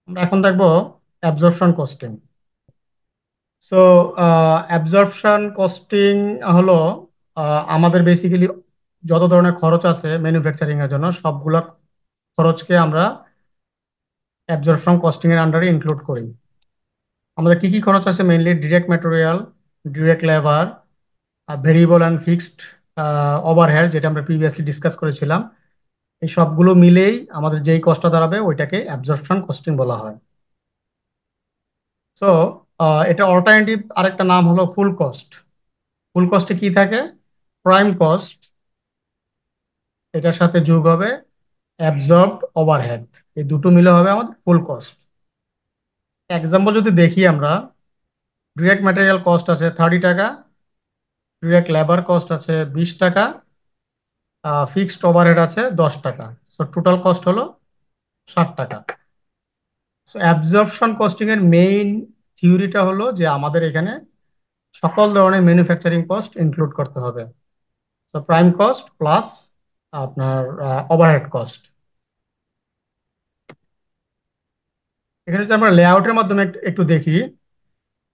আমরা এখন দেখবো absorption costing. So absorption costing হলো আমাদের বেসিক্যালি যত ধরনের খরচ আছে ম্যানুফ্যাকচারিং এর জন্য সবগুলা খরচকে আমরা অ্যাবজর্পশন কস্টিং এর আন্ডারে ইনক্লুড করি। আমাদের কি কি খরচ আছে? Mainly direct material, direct labour, variable and fixed overhead, যেটা আমরা প্রিভিয়াসলি ডিসকাস করেছিলাম। এই সবগুলো মিলেই আমাদের যেই কস্টটা দাঁড়াবে ওইটাকে অ্যাবজর্পশন কস্টিং বলা হয়। সো এটা অল্টারনেটিভ আরেকটা নাম হলো ফুল কস্ট। ফুল কস্টে কি থাকে? প্রাইম কস্ট, এটার সাথে যোগ হবে অ্যাবজর্বড ওভারহেড, এই দুটো মিলে হবে আমাদের ফুল কস্ট। এক্সাম্পল যদি দেখি আমরা, ডিরেক্ট ম্যাটেরিয়াল কস্ট আছে 30 টাকা, ডিরেক্ট লেবার কস্ট আছে 20 টাকা, ফিক্সড ওভারহেড আছে 10 টাকা। সো টোটাল কস্ট হলো 60 টাকা। সো অ্যাবজর্পশন কস্টিং এর মেইন থিওরিটা হলো যে আমাদের এখানে সকল ধরনের ম্যানুফ্যাকচারিং কস্ট ইনক্লুড করতে হবে। তো প্রাইম কস্ট প্লাস আপনার ওভারহেড কস্ট। এখানে যদি আমরা লেআউটের মাধ্যমে একটু দেখি,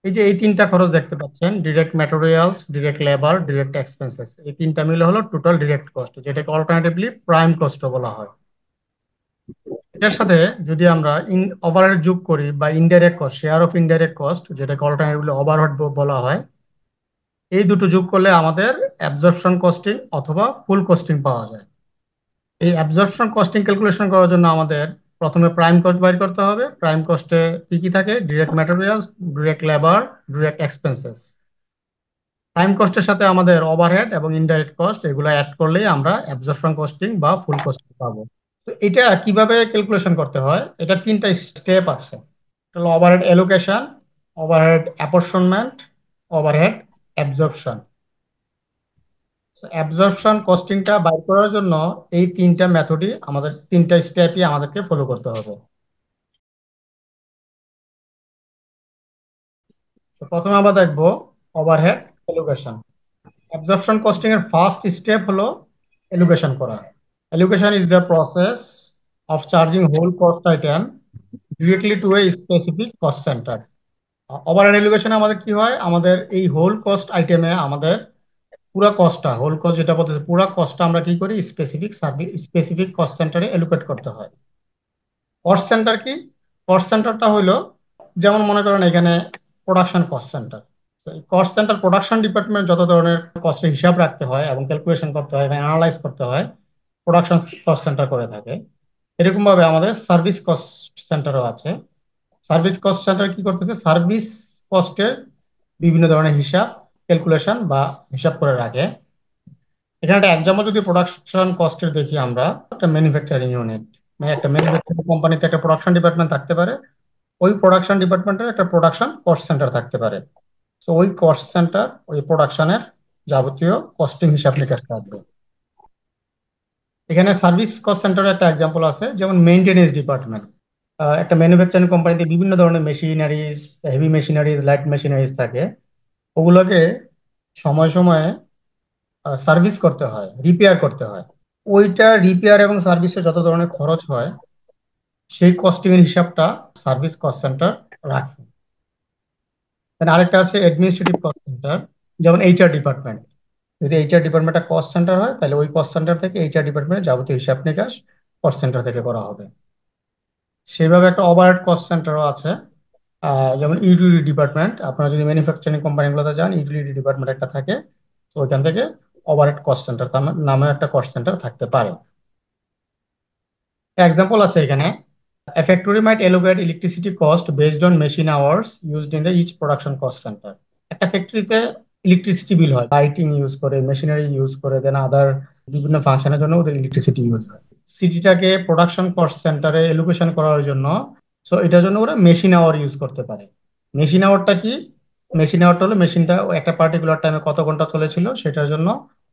এই যে এই তিনটা খরচ দেখতে পাচ্ছেন, direct materials, direct labour, direct expenses, এই তিনটা মিলে হলো টোটাল ডিরেক্ট কস্ট, যেটাকে অল্টারনেটিভলি প্রাইম কস্ট বলা হয়। এটার সাথে যদি আমরা ওভারহেড যোগ করি বা indirect cost, share of indirect cost, যেটাকে অল্টারনেটিভলি ওভারহেড বলা হয়, এই দুটো যোগ করলে আমাদের অ্যাবজর্পশন কস্টিং অথবা ফুল কস্টিং পাওয়া যায়। এই অ্যাবজর্পশন কস্টিং ক্যালকুলেশন করার জন্য আমাদের প্রথমে প্রাইম কস্ট বাইর করতে হবে। প্রাইম কস্টে কি কি থাকে? Direct materials, direct labour, direct expenses. Prime কস্টের সাথে আমাদের ওভারহেড এবং ইনডাইরেক্ট কস্ট এগুলো অ্যাড করলেই আমরা অ্যাবজর্পশন কস্টিং বা ফুল কস্টিং পাবো। তো এটা কিভাবে ক্যালকুলেশন করতে হয়? এটা তিনটা স্টেপ আছে। এটা হলো overhead allocation, overhead apportionment, overhead absorption. Absorption কস্টিংটা বাইর করার জন্য এই তিনটা মেথডই আমাদের, তিনটা স্টেপই আমাদেরকে ফলো করতে হবে। তো প্রথমে আমরা দেখবো ওভারহেড এলোকেশন। অ্যাবজর্পশন কস্টিং এর ফার্স্ট স্টেপ হলো এলোকেশন করা। Allocation is the process of charging whole cost item directly to a specific cost centre. Overhead এলোকেশনে আমাদের কি হয়? আমাদের এই হোল কস্ট আইটেমে আমাদের পুরা কস্টটা, হোল কস্ট যেটা বলতেছে, পুরা কস্টটা আমরা কি করি? স্পেসিফিক সার্ভিস, স্পেসিফিক কস্ট সেন্টারে এলোকেট করতে হয়। কস্ট সেন্টার কি? কস্ট সেন্টারটা হইলো, যেমন মনে করেন এখানে production cost centre. Cost centre production department যত ধরনের কস্টের হিসাব রাখতে হয় এবং ক্যালকুলেশন করতে হয় এবং অ্যানালাইজ করতে হয়, প্রোডাকশন কস্ট সেন্টার করে থাকে। এরকম ভাবে আমাদের সার্ভিস কস্ট সেন্টারও আছে। সার্ভিস কস্ট সেন্টার কি করতেছে? সার্ভিস কস্টের বিভিন্ন ধরনের হিসাব, ক্যালকুলেশন বা হিসাব করে রাখে। এখানে একটা এক্সাম্পল যদি প্রোডাকশন কস্টের দেখি আমরা, একটা ম্যানুফ্যাকচারিং ইউনিট, মানে একটা ম্যানুফ্যাকচারিং কোম্পানিতে একটা প্রোডাকশন ডিপার্টমেন্ট থাকতে পারে। ওই প্রোডাকশন ডিপার্টমেন্টের একটা প্রোডাকশন কস্ট সেন্টার থাকতে পারে। তো ওই কস্ট সেন্টার ওই প্রোডাকশনের যাবতীয় কস্টিং হিসাব নিকাশ থাকবে। এখানে সার্ভিস কস্ট সেন্টারের একটা এক্সাম্পল আছে, যেমন মেইনটেনেন্স ডিপার্টমেন্ট। একটা ম্যানুফ্যাকচারিং কোম্পানিতে বিভিন্ন ধরনের machineries, heavy machineries, light machineries থাকে। ওগুলোকে সময় সময়ে সার্ভিস করতে হয়, রিপেয়ার করতে হয়। ওইটা রিপেয়ার এবং সার্ভিসে যত ধরনের খরচ হয় সেই কস্টিং এর হিসাবটা সার্ভিস কস্ট সেন্টার রাখে। Then আরেকটা আছে অ্যাডমিনিস্ট্রেটিভ কস্ট সেন্টার, যেমন এইচআর ডিপার্টমেন্ট। যদি এইচআর ডিপার্টমেন্টটা কস্ট সেন্টার হয়, তাহলে ওই কস্ট সেন্টার থেকে এইচআর ডিপার্টমেন্টের যাবতীয় হিসাব নিকাশ কস্ট সেন্টার থেকে করা হবে। সেইভাবে একটা ওভারহেড কস্ট সেন্টারও আছে। যেমন ইউটিলিটি ডিপার্টমেন্ট, আপনারা যদি ম্যানুফ্যাকচারিং কোম্পানিগুলোতে যান, ইউটিলিটি ডিপার্টমেন্ট একটা থাকে। তো ওইখান থেকে ওভারহেড কস্ট সেন্টার নামে একটা কস্ট সেন্টার থাকতে পারে। এক্সাম্পল আছে এখানে, a factory might allocate electricity cost based on machine hours used in the each production cost center. একটা ফ্যাক্টরিতে ইলেকট্রিসিটি বিল হয়, লাইটিং ইউজ করে, মেশিনারি ইউজ করে, দেন আদার বিভিন্ন ফাংশনের জন্য ওদের ইলেকট্রিসিটি ইউজ হয়। সিটিটাকে প্রোডাকশন কস্ট সেন্টারে এলোকেশন করার জন্য, সো এটার জন্য ওরা মেশিন আওয়ার ইউজ করতে পারে। মেশিন আওয়ারটা কি? মেশিন আওয়ারটা হলো মেশিনটা একটা পার্টিকুলার টাইমে কত ঘন্টা চলেছিল সেটার জন্য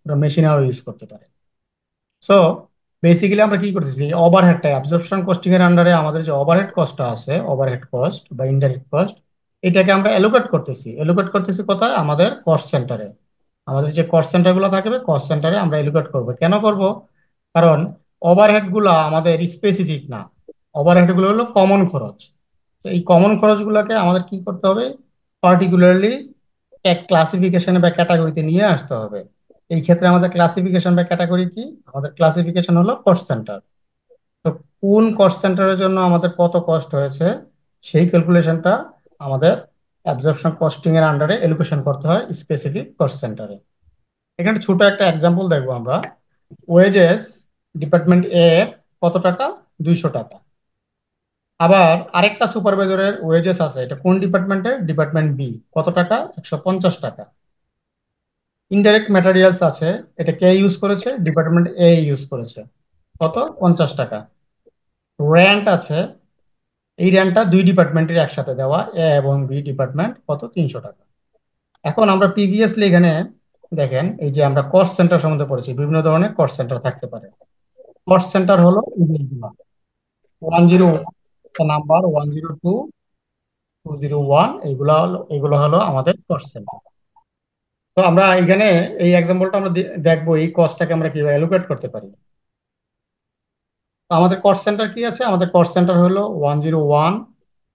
ওরা মেশিন আওয়ার ইউজ করতে পারে। সো বেসিক্যালি আমরা কি করতেছি? ওভারহেডটা অ্যাবজর্পশন কস্টিং এর আন্ডারে আমাদের যে ওভারহেড কস্টটা আছে, ওভারহেড কস্ট বা ইনডাইরেক্ট কস্ট, এটাকে আমরা এলোকেট করতেছি। এলোকেট করতেছি কোথায়? আমাদের কস্ট সেন্টারে। আমাদের যে কস্ট সেন্টার গুলো থাকবে, কস্ট সেন্টারে আমরা এলোকেট করব। কেন করব? কারণ ওভারহেড গুলো আমাদের স্পেসিফিক না, ওভারহেড গুলো হলো কমন খরচ। তো এই কমন খরচগুলোকে আমাদের কি করতে হবে, পার্টিকুলারলি এক ক্লাসিফিকেশনে বা ক্যাটাগরিতে নিয়ে আসতে হবে। এই ক্ষেত্রে আমাদের ক্লাসিফিকেশন বা ক্যাটাগরি কি, আমাদের ক্লাসিফিকেশন হলো কস্ট সেন্টার। তো কোন কস্ট সেন্টারের জন্য আমাদের কত কস্ট হয়েছে সেই ক্যালকুলেশনটা আমাদের অ্যাবজর্পশন কস্টিং এর আন্ডারে এলোকেশন করতে হয় স্পেসিফিক কস্ট সেন্টারে। এখানে ছোট একটা এক্সাম্পল দেখবো আমরা। ওয়েজেস ডিপার্টমেন্ট এ কত টাকা, 200 টাকা। আবার আরেকটা সুপারভাইজারের ওয়েজেস আছে, এটা কোন ডিপার্টমেন্টের, ডিপার্টমেন্ট বি, কত টাকা, 150 টাকা। ইনডাইরেক্ট ম্যাটেরিয়ালস আছে, এটা কে ইউজ করেছে, ডিপার্টমেন্ট এ ইউজ করেছে, কত, 50 টাকা। র্যান্ট আছে, এই র্যান্টটা দুই ডিপার্টমেন্টের একসাথে দেওয়া, এ এবং বি ডিপার্টমেন্ট, কত, 300 টাকা। এখন আমরা প্রিভিয়াসলি এখানে দেখেন, এই যে আমরা কস্ট সেন্টার সম্বন্ধে পড়েছি, বিভিন্ন ধরনের কস্ট সেন্টার থাকতে পারে। কস্ট সেন্টার হলো এই যে এইগুলা, 101 নাম্বার, 102, 201, এগুলো হলো আমাদের কস্ট সেন্টার। তো আমরা এখানে এই এক্সাম্পলটা আমরা দেখবো এই কস্টটাকে আমরা কিভাবে অ্যালোকেট করতে পারি। তো আমাদের কস্ট সেন্টার কি আছে, আমাদের কস্ট সেন্টার হলো 101,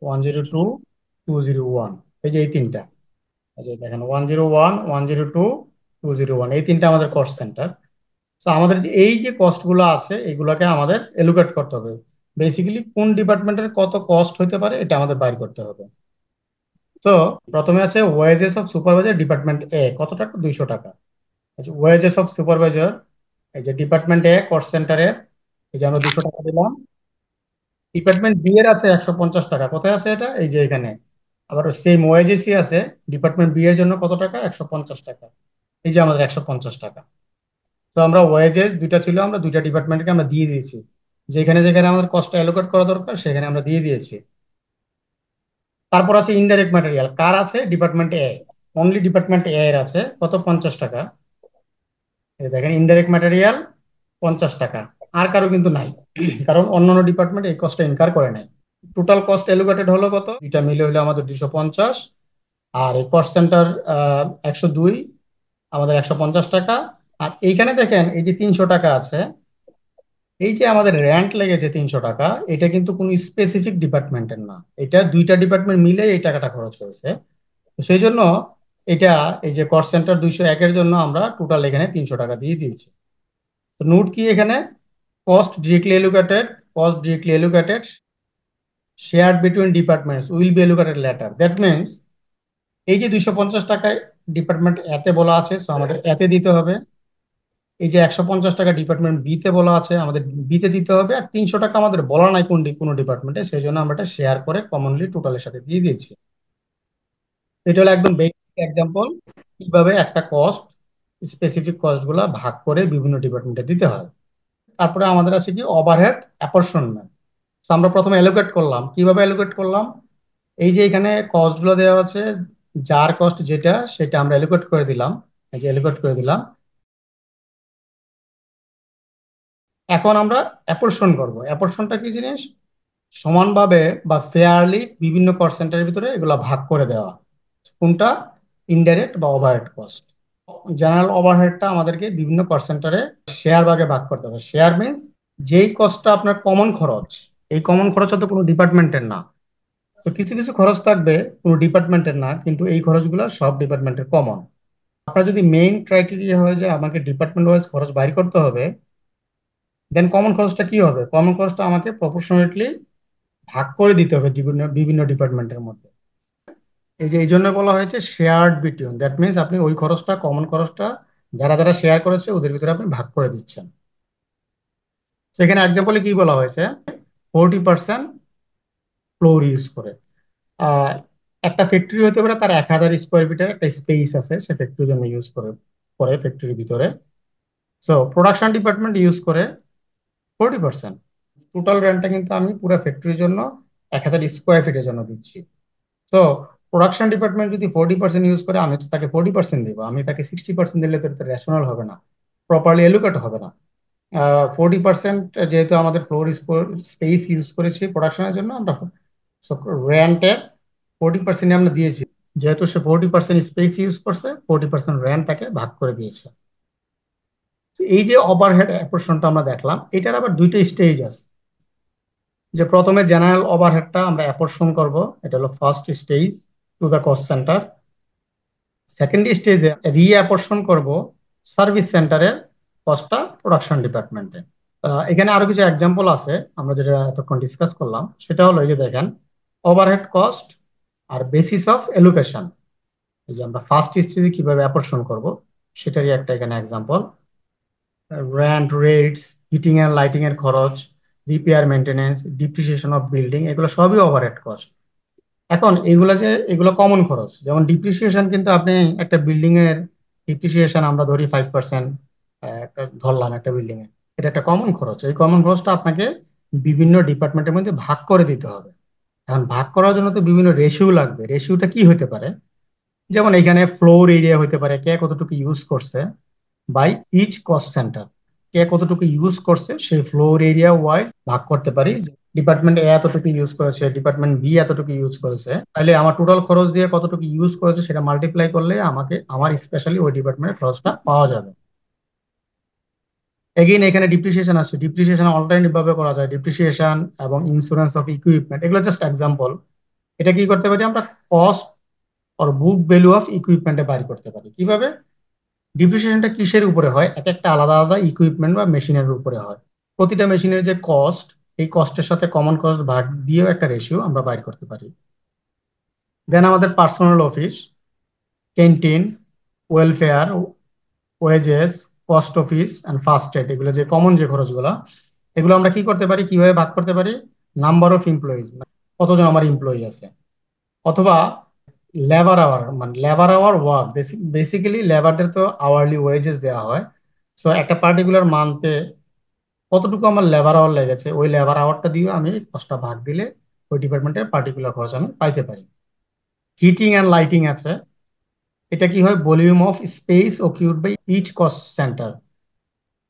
102, 201। এই যে এই তিনটা, এই যে দেখেন 101, 102, 201, এই তিনটা আমাদের কস্ট সেন্টার। তো আমাদের যে এই যে কস্ট গুলো আছে এগুলোকে আমাদের এলোকেট করতে হবে। বেসিক্যালি কোন ডিপার্টমেন্টের কত কস্ট হতে পারে এটা আমাদের বাইর করতে হবে। তো প্রথমে আছে ওয়েজেস অফ সুপারভাইজার ডিপার্টমেন্ট এ, কত টাকা, 200 টাকা। ওয়েজেস অফ সুপারভাইজার, এই যে ডিপার্টমেন্ট এ কস্ট সেন্টারের, এই যে আমরা 200 টাকা দিলাম। ডিপার্টমেন্ট বি এর আছে 150 টাকা, কোথায় আছে এটা, এই যে এখানে। আবার সেম ওয়েজেসই আছে ডিপার্টমেন্ট বি এর জন্য, কত টাকা, 150 টাকা। এই যে আমাদের 150 টাকা। তো আমরা ওয়েজেস দুইটা ছিল, আমরা দুইটা ডিপার্টমেন্টকে আমরা দিয়ে দিয়েছি, যেখানে যেখানে আমাদের কস্ট অ্যালোকেট করা দরকার সেখানে আমরা দিয়ে দিয়েছি। তারপর আছে ইনডাইরেক্ট ম্যাটেরিয়াল, কার আছে, ডিপার্টমেন্ট এ, অনলি ডিপার্টমেন্ট এ এর আছে, কত, 50 টাকা। এই দেখেন ইনডাইরেক্ট ম্যাটেরিয়াল 50 টাকা, আর কারো কিন্তু নাই, কারণ অন্যান্য ডিপার্টমেন্ট এই কস্টটা ইনকার করে নাই। টোটাল কস্ট অ্যালোকেটেড হলো কত, এটা মিলে হলো আমাদের 250। আর এই কস্ট সেন্টার 102, আমাদের 150 টাকা। আর এইখানে দেখেন এই যে 300 টাকা আছে, এই যে আমাদের র্যান্ট লেগেছে 300 টাকা, এটা কিন্তু কোনো স্পেসিফিক ডিপার্টমেন্টের না, এটা দুইটা ডিপার্টমেন্ট মিলে এই টাকাটা খরচ হয়েছে। তো সেই জন্য এটা, এই যে কস্ট সেন্টার 201-এর জন্য আমরা টোটাল এখানে 300 টাকা দিয়ে দিয়েছি। তো নোট কি এখানে, cost directly allocated, cost directly allocated share between departments will be allocated later. That means এই যে 250 টাকায় ডিপার্টমেন্ট এতে বলা আছে, তো আমাদের এতে দিতে হবে। এই যে 150 টাকা ডিপার্টমেন্ট বিতে বলা আছে, আমাদের বিতে দিতে হবে। আর 300 টাকা আমাদের বলা নাই কোন কোনো ডিপার্টমেন্টে, সেই জন্য আমরা এটা শেয়ার করে কমনলি টোটালের সাথে দিয়ে দিয়েছি। এটা হলো একদম বেসিক এক্সাম্পল কিভাবে একটা কস্ট, স্পেসিফিক কস্ট গুলা ভাগ করে বিভিন্ন ডিপার্টমেন্টে দিতে হয়। তারপরে আমাদের আছে কি ওভারহেড অ্যাপরশনমেন্ট। আমরা প্রথমে অ্যালোকেট করলাম, কিভাবে অ্যালোকেট করলাম, এই যে এখানে কস্ট গুলো দেওয়া আছে, যার কস্ট যেটা সেটা আমরা অ্যালোকেট করে দিলাম, এই যে অ্যালোকেট করে দিলাম। এখন আমরা অ্যাপরশন করব। অ্যাপরশনটা কি জিনিস, সমানভাবে বা ফেয়ারলি বিভিন্ন কস্ট সেন্টারের ভিতরে এগুলো ভাগ করে দেওয়া। কোনটা, ইনডাইরেক্ট বা ওভারহেড কস্ট। জেনারেল ওভারহেডটা আমাদেরকে বিভিন্ন কস্ট সেন্টারে শেয়ার ভাগে ভাগ করতে হবে। শেয়ার মিন্স যেই কস্টটা আপনার কমন খরচ, এই কমন খরচ হয়তো কোনো ডিপার্টমেন্টের না। তো কিছু কিছু খরচ থাকবে কোনো ডিপার্টমেন্টের না, কিন্তু এই খরচগুলো সব ডিপার্টমেন্টের কমন। আপনার যদি মেইন ক্রাইটেরিয়া হয় যে আমাকে ডিপার্টমেন্ট ওয়াইজ খরচ বাইর করতে হবে, দেন কমন খরচটা কি হবে, কমন খরচটা আমাকে প্রপোর্শনেটলি ভাগ করে দিতে হবে বিভিন্ন বিভিন্ন ডিপার্টমেন্টের মধ্যে। এই যে এই জন্য বলা হয়েছে শেয়ার্ড বিটুইন, দ্যাট মিনস আপনি ওই খরচটা, কমন খরচটা যারা যারা শেয়ার করেছে ওদের ভিতরে আপনি ভাগ করে দিচ্ছেন। সেখানে এক্সাম্পলে কি বলা হয়েছে, 40% ফ্লোর ইউজ করে। আহ, একটা ফ্যাক্টরি হতে পারে, তার 1000 স্কোয়ার ফিটের একটা স্পেস আছে, সে ফ্যাক্টরির জন্য ইউজ করে, করে ফ্যাক্টরির ভিতরে। সো প্রোডাকশন ডিপার্টমেন্ট ইউজ করে 40%। টোটাল রেন্টটা কিন্তু আমি পুরো ফ্যাক্টরির জন্য 1000 স্কোয়ার ফিটের জন্য দিচ্ছি। তো প্রোডাকশন ডিপার্টমেন্ট যদি 40% ইউজ করে, আমি তো তাকে 40% দিব, আমি তাকে 60% দিলে তো এটা রেশনাল হবে না, প্রপারলি এলোকেট হবে না। 40% যেহেতু আমাদের ফ্লোর স্পেস ইউজ করেছি প্রোডাকশনের জন্য, আমরা রেন্টের 40% আমরা দিয়েছি। যেহেতু সে 40% স্পেস ইউজ করছে, 40% রেন্ট তাকে ভাগ করে দিয়েছে। তো এই যে ওভারহেড পোর্শনটা আমরা দেখলাম, এটার আবার দুইটা স্টেজ আছে। যে প্রথমে জেনারেল ওভারহেডটা আমরা অ্যাপরশন করব, এটা হলো first stage to the cost centre. Second স্টেজে রিঅ্যাপরশন করব সার্ভিস সেন্টারের কস্টটা প্রোডাকশন ডিপার্টমেন্টে। এখানে আরো কিছু এক্সাম্পল আছে আমরা যেটা এতক্ষণ ডিসকাস করলাম, সেটা হলো এই যে দেখেন, ওভারহেড কস্ট আর বেসিস অফ এলোকেশন। এই যে আমরা ফার্স্ট স্টেজে কিভাবে অ্যাপরশন করব সেটারই একটা এখানে example. Rent, rates, heating and lighting এর খরচ, repair, maintenance, depreciation of building, এগুলো সবই ওভারহেড কস্ট। এখন এগুলো কমন খরচ, যেমন ডিপ্রিসিয়েশন, কিন্তু আপনি একটা বিল্ডিং এর ডিপ্রিসিয়েশন আমরা ধরি 5%, একটা ধরলাম একটা বিল্ডিং এর, এটা একটা কমন খরচ। এই কমন খরচটা আপনাকে বিভিন্ন ডিপার্টমেন্টের মধ্যে ভাগ করে দিতে হবে। এখন ভাগ করার জন্য তো বিভিন্ন রেশিও লাগবে। রেশিওটা কি হতে পারে? যেমন এখানে ফ্লোর এরিয়া হতে পারে, কে কতটুকু ইউজ করছে, বাই ইচ কস্ট সেন্টার, কে কতটুকু ইউজ করছে সেই ফ্লোর এরিয়া ওয়াইজ ভাগ করতে পারি। ডিপার্টমেন্ট এ এতটুকু ইউজ করেছে, ডিপার্টমেন্ট বি এতটুকু ইউজ করেছে, তাহলে আমার টোটাল খরচ দিয়ে কতটুকু ইউজ করেছে সেটা মাল্টিপ্লাই করলে আমাকে আমার স্পেশালি ওই ডিপার্টমেন্টের খরচটা পাওয়া যাবে। এগেইন এখানে ডিপ্রিসিয়েশন আছে। ডিপ্রিসিয়েশন অল্টারনেটিভ ভাবে করা যায়, ডিপ্রিসিয়েশন এবং ইন্স্যুরেন্স অফ ইকুইপমেন্ট, এগুলো জাস্ট এক্সাম্পল। এটা কি করতে পারি আমরা? Cost or book value of ইকুইপমেন্টে বাইর করতে পারি। কিভাবে? ডিপ্রিসিয়েশনটা কিসের উপরে হয়? এক একটা আলাদা আলাদা ইকুইপমেন্ট বা মেশিনের উপরে হয়। প্রতিটা মেশিনের যে কস্ট, এই কস্টের সাথে কমন কস্ট ভাগ দিয়েও একটা রেশিও আমরা বাইর করতে পারি। দেন আমাদের personal office, canteen, welfare, wages, post office and first aid, এগুলো যে কমন যে খরচগুলো, এগুলো আমরা কি করতে পারি, কিভাবে ভাগ করতে পারি? নাম্বার অফ এমপ্লয়িজ, কতজন আমার এমপ্লয়ি আছে, অথবা লেবার আওয়ার, মানে লেবার আওয়ার ওয়ার্ক। বেসিক্যালি লেবারদের তো আওয়ারলি ওয়েজেস দেওয়া হয়। সো একটা পার্টিকুলার মান্থে কতটুকু আমার লেবার আওয়ার লেগেছে, ওই লেবার আওয়ারটা দিয়ে আমি কষ্টটা ভাগ দিলে ওই ডিপার্টমেন্টের পার্টিকুলার খরচ আমি পাইতে পারি। হিটিং অ্যান্ড লাইটিং আছে। এটা কি হয়? Volume of space occupied by each cost centre.